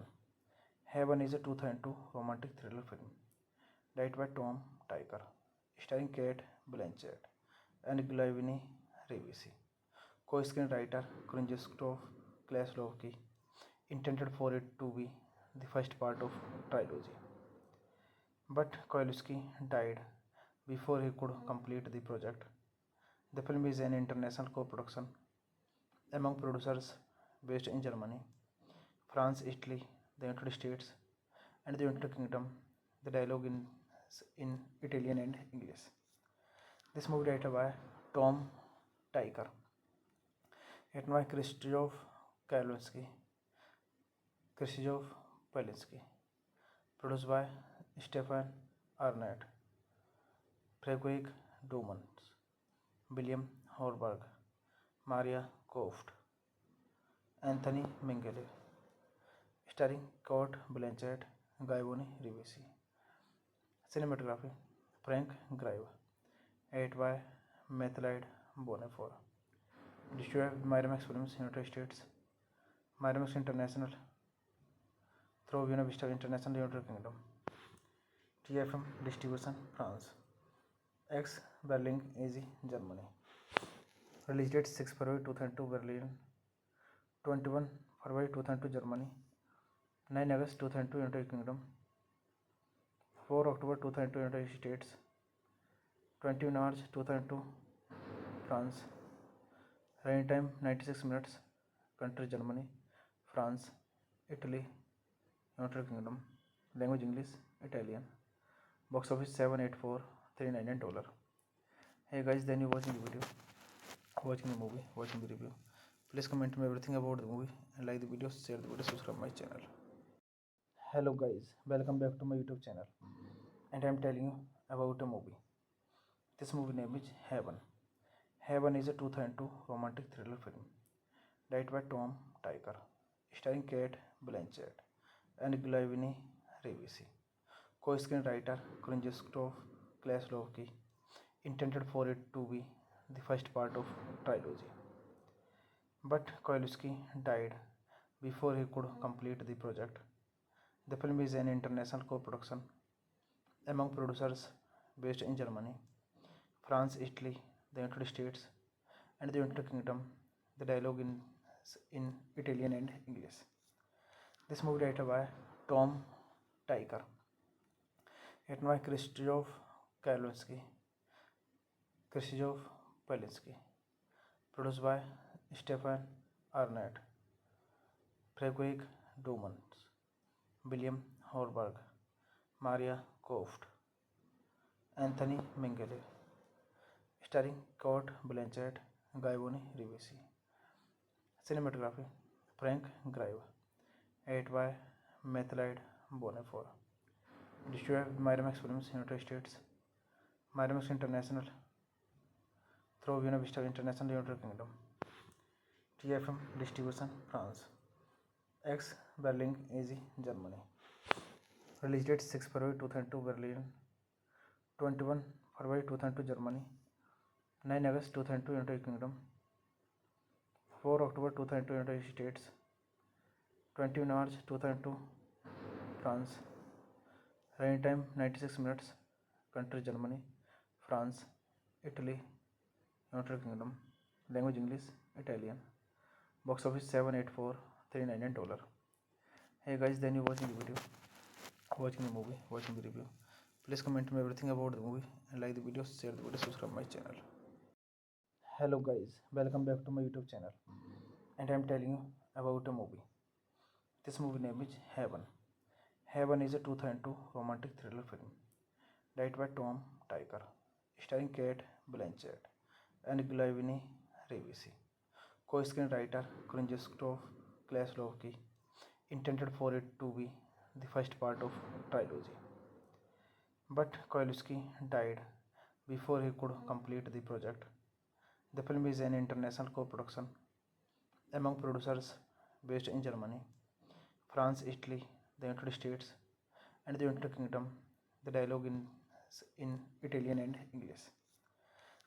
Heaven is a 2002 romantic thriller film directed by Tom Tykwer, starring Kate Blanchett and Guybrush Rivesi. Co-screenwriter Krzysztof Kieslowski intended for it to be the first part of trilogy, but Kieslowski died before he could complete the project. The film is an international co-production among producers based in Germany, France, Italy, the United States, and the United Kingdom. The dialogue is in Italian and English. This movie directed by Tom Tykwer, written by Krzysztof Kieslowski, produced by Stefan Arnett, Fredrik Dumans, William Horberg, Maria Koft, Anthony Minghella, starring Kurt Blanchett, Guybrush Rivesi. Cinematography Frank Grieve, edited by Matthew Bonifor. Distributed by Miramax Films, United States, Miramax International, through Buena Vista International, United Kingdom. TFM Distribution, France. X Berlin, AZ, Germany. Release date 6 February 2002, Berlin. 21 February 2002, Germany. 9 August 2002, United Kingdom. 4 October 2002, United States. 20 March 2002, France. Running time 96 minutes. Country Germany, France, Italy, United Kingdom. Language English, Italian. Box office $784,399. Hey guys, then you watching the video, watching the movie, watching the review. Please comment me everything about the movie and like the video, share the video, subscribe my channel. Hello guys, welcome back to my YouTube channel, and I am telling you about a movie. This movie name is Heaven. Heaven is a 2002 romantic thriller film directed by Tom Tykwer, starring Kate Blanchett and Guybrush Rivesi. Co-screenwriter Krzysztof Kieslowski intended for it to be the first part of trilogy, but Kieslowski died before he could complete the project. The film is an international co-production among producers based in Germany, France, Italy, the United States, and the United Kingdom. The dialogue is in Italian and English. This movie directed by Tom Tykwer, written by Krzysztof Kieslowski, produced by Stefan Arnett, Fredrik Dumans, William Horberg, Maria Koft, Anthony Minghella, starring Kurt Blanchett, Guybrush Rivesi. Cinematography Frank Grieve, edited by Matthew Bonifor. Distributed by Miramax Films, United States, Miramax International, through Buena Vista International, United Kingdom. TFM Distribution, France. X Berlin, AZ, Germany. Release date 6 February 2002, Berlin. 21 February 2002, Germany. 9 August 2002, United Kingdom. 4 October 2002, United States. 20 March 2002, France. Running time 96 minutes. Country Germany, France, Italy, United Kingdom. Language English, Italian. Box office 784,399 dollar. Hey guys, then you watching the video, watching the movie, watching the review. Please comment me everything about the movie and like the video, share the video, subscribe my channel. Hello guys, welcome back to my YouTube channel. And I am telling you about a movie. This movie name is Heaven. Heaven is a 2002 romantic thriller film directed by Tom Tykwer, starring Kate Blanchett and Glavini Rivisi. Co-screenwriter Krzysztof Kieślowski intended for it to be the first part of trilogy, but Kieślowski died before he could complete the project. The film is an international co-production among producers based in Germany, France, Italy, the United States, and the United Kingdom. The dialogue in Italian and English.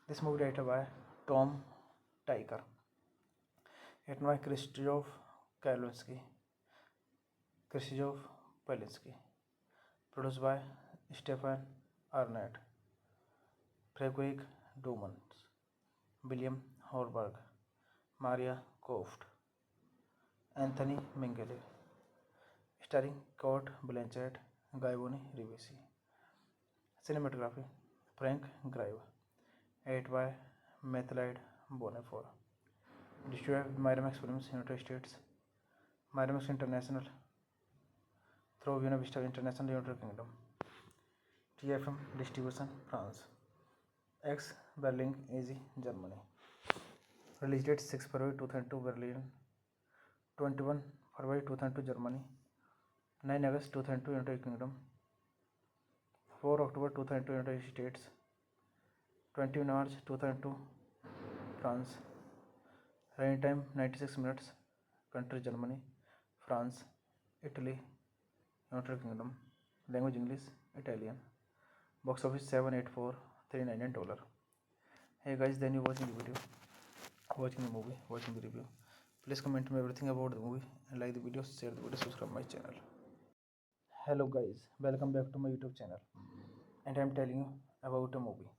This movie directed by Tom Tykwer, written by Krzysztof Kieślowski, produced by Stefan Arnett, Fredrik Dumans, William Horberg, Maria Koft, Anthony Minghella, starring Kate Blanchett, Gavoni Rivisi. Cinematography, Frank Grillo, edited by Mathilde Bonnefoy. Distributed by Miramax Films, United States, Miramax International, through Buena Vista International, United Kingdom, TFM Distribution, France, X Berlin, AZ, Germany. Release date 6 February 2002, Berlin, 21 February 2002, Germany, 9 August 2002, United Kingdom, 4 October 2002, United States, 20 March 2002, France. Running time 96 minutes. Country Germany, France, Italy, United Kingdom. Language English, Italian. Box office 784,399 dollar. Hey guys, then you watching the video, watching the movie, watching the review. Please comment me everything about the movie and like the video, share the video, subscribe my channel. Hello guys, welcome back to my YouTube channel. And I am telling you about a movie.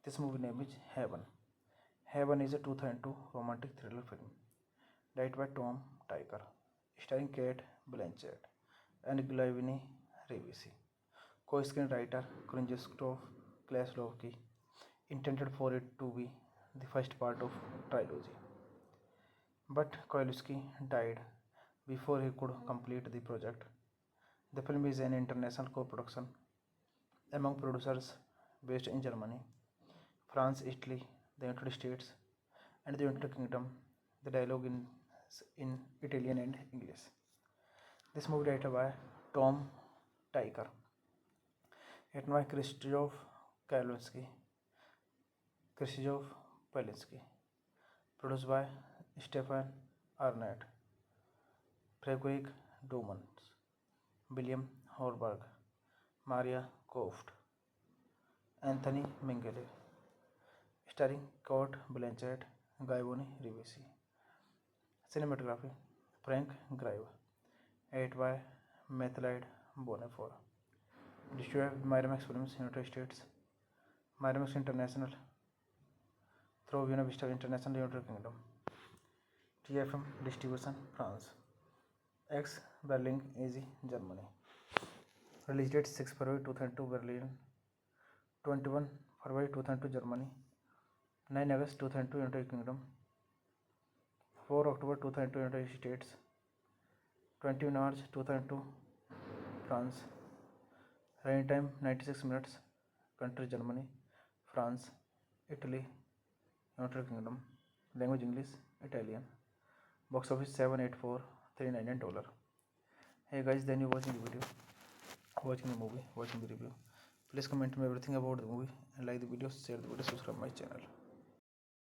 This movie name is Heaven. Heaven is a 2002 romantic thriller film directed by Tom Tykwer, starring Kate Blanchett and Glavini Rivisi. Co-screenwriter Krzysztof Kieślowski intended for it to be the first part of trilogy, but Kieślowski died before he could complete the project. The film is an international co-production among producers based in Germany, France, Italy, the United States, and the United Kingdom. The dialogue in Italian and English. This movie directed by Tom Tykwer, written by Krzysztof Kieślowski, produced by Stefan Arnett, Fredrik Dumans, William Horberg, Maria Koft, Anthony Minghella, starring Kate Blanchett, Gavoni Rivisi. Cinematography, Frank Grillo, edited by Mathilde Bonnefoy. Distributed by Miramax Films, United States, Miramax International, through Buena Vista International, United Kingdom, TFM Distribution, France, X Berlin, AZ, Germany. Release date 6 February 2002, Berlin, 21 February 2002, Germany, 9 August 2002, United Kingdom, 4 October 2002, United States, 20 March 2002, France. Running time 96 minutes. Country Germany, France, Italy, United Kingdom. Language English, Italian. Box office 784,399 dollar. Hey guys, then you watching the video, watching the movie, watching the review. Please comment me everything about the movie and like the video, share the video, subscribe my channel.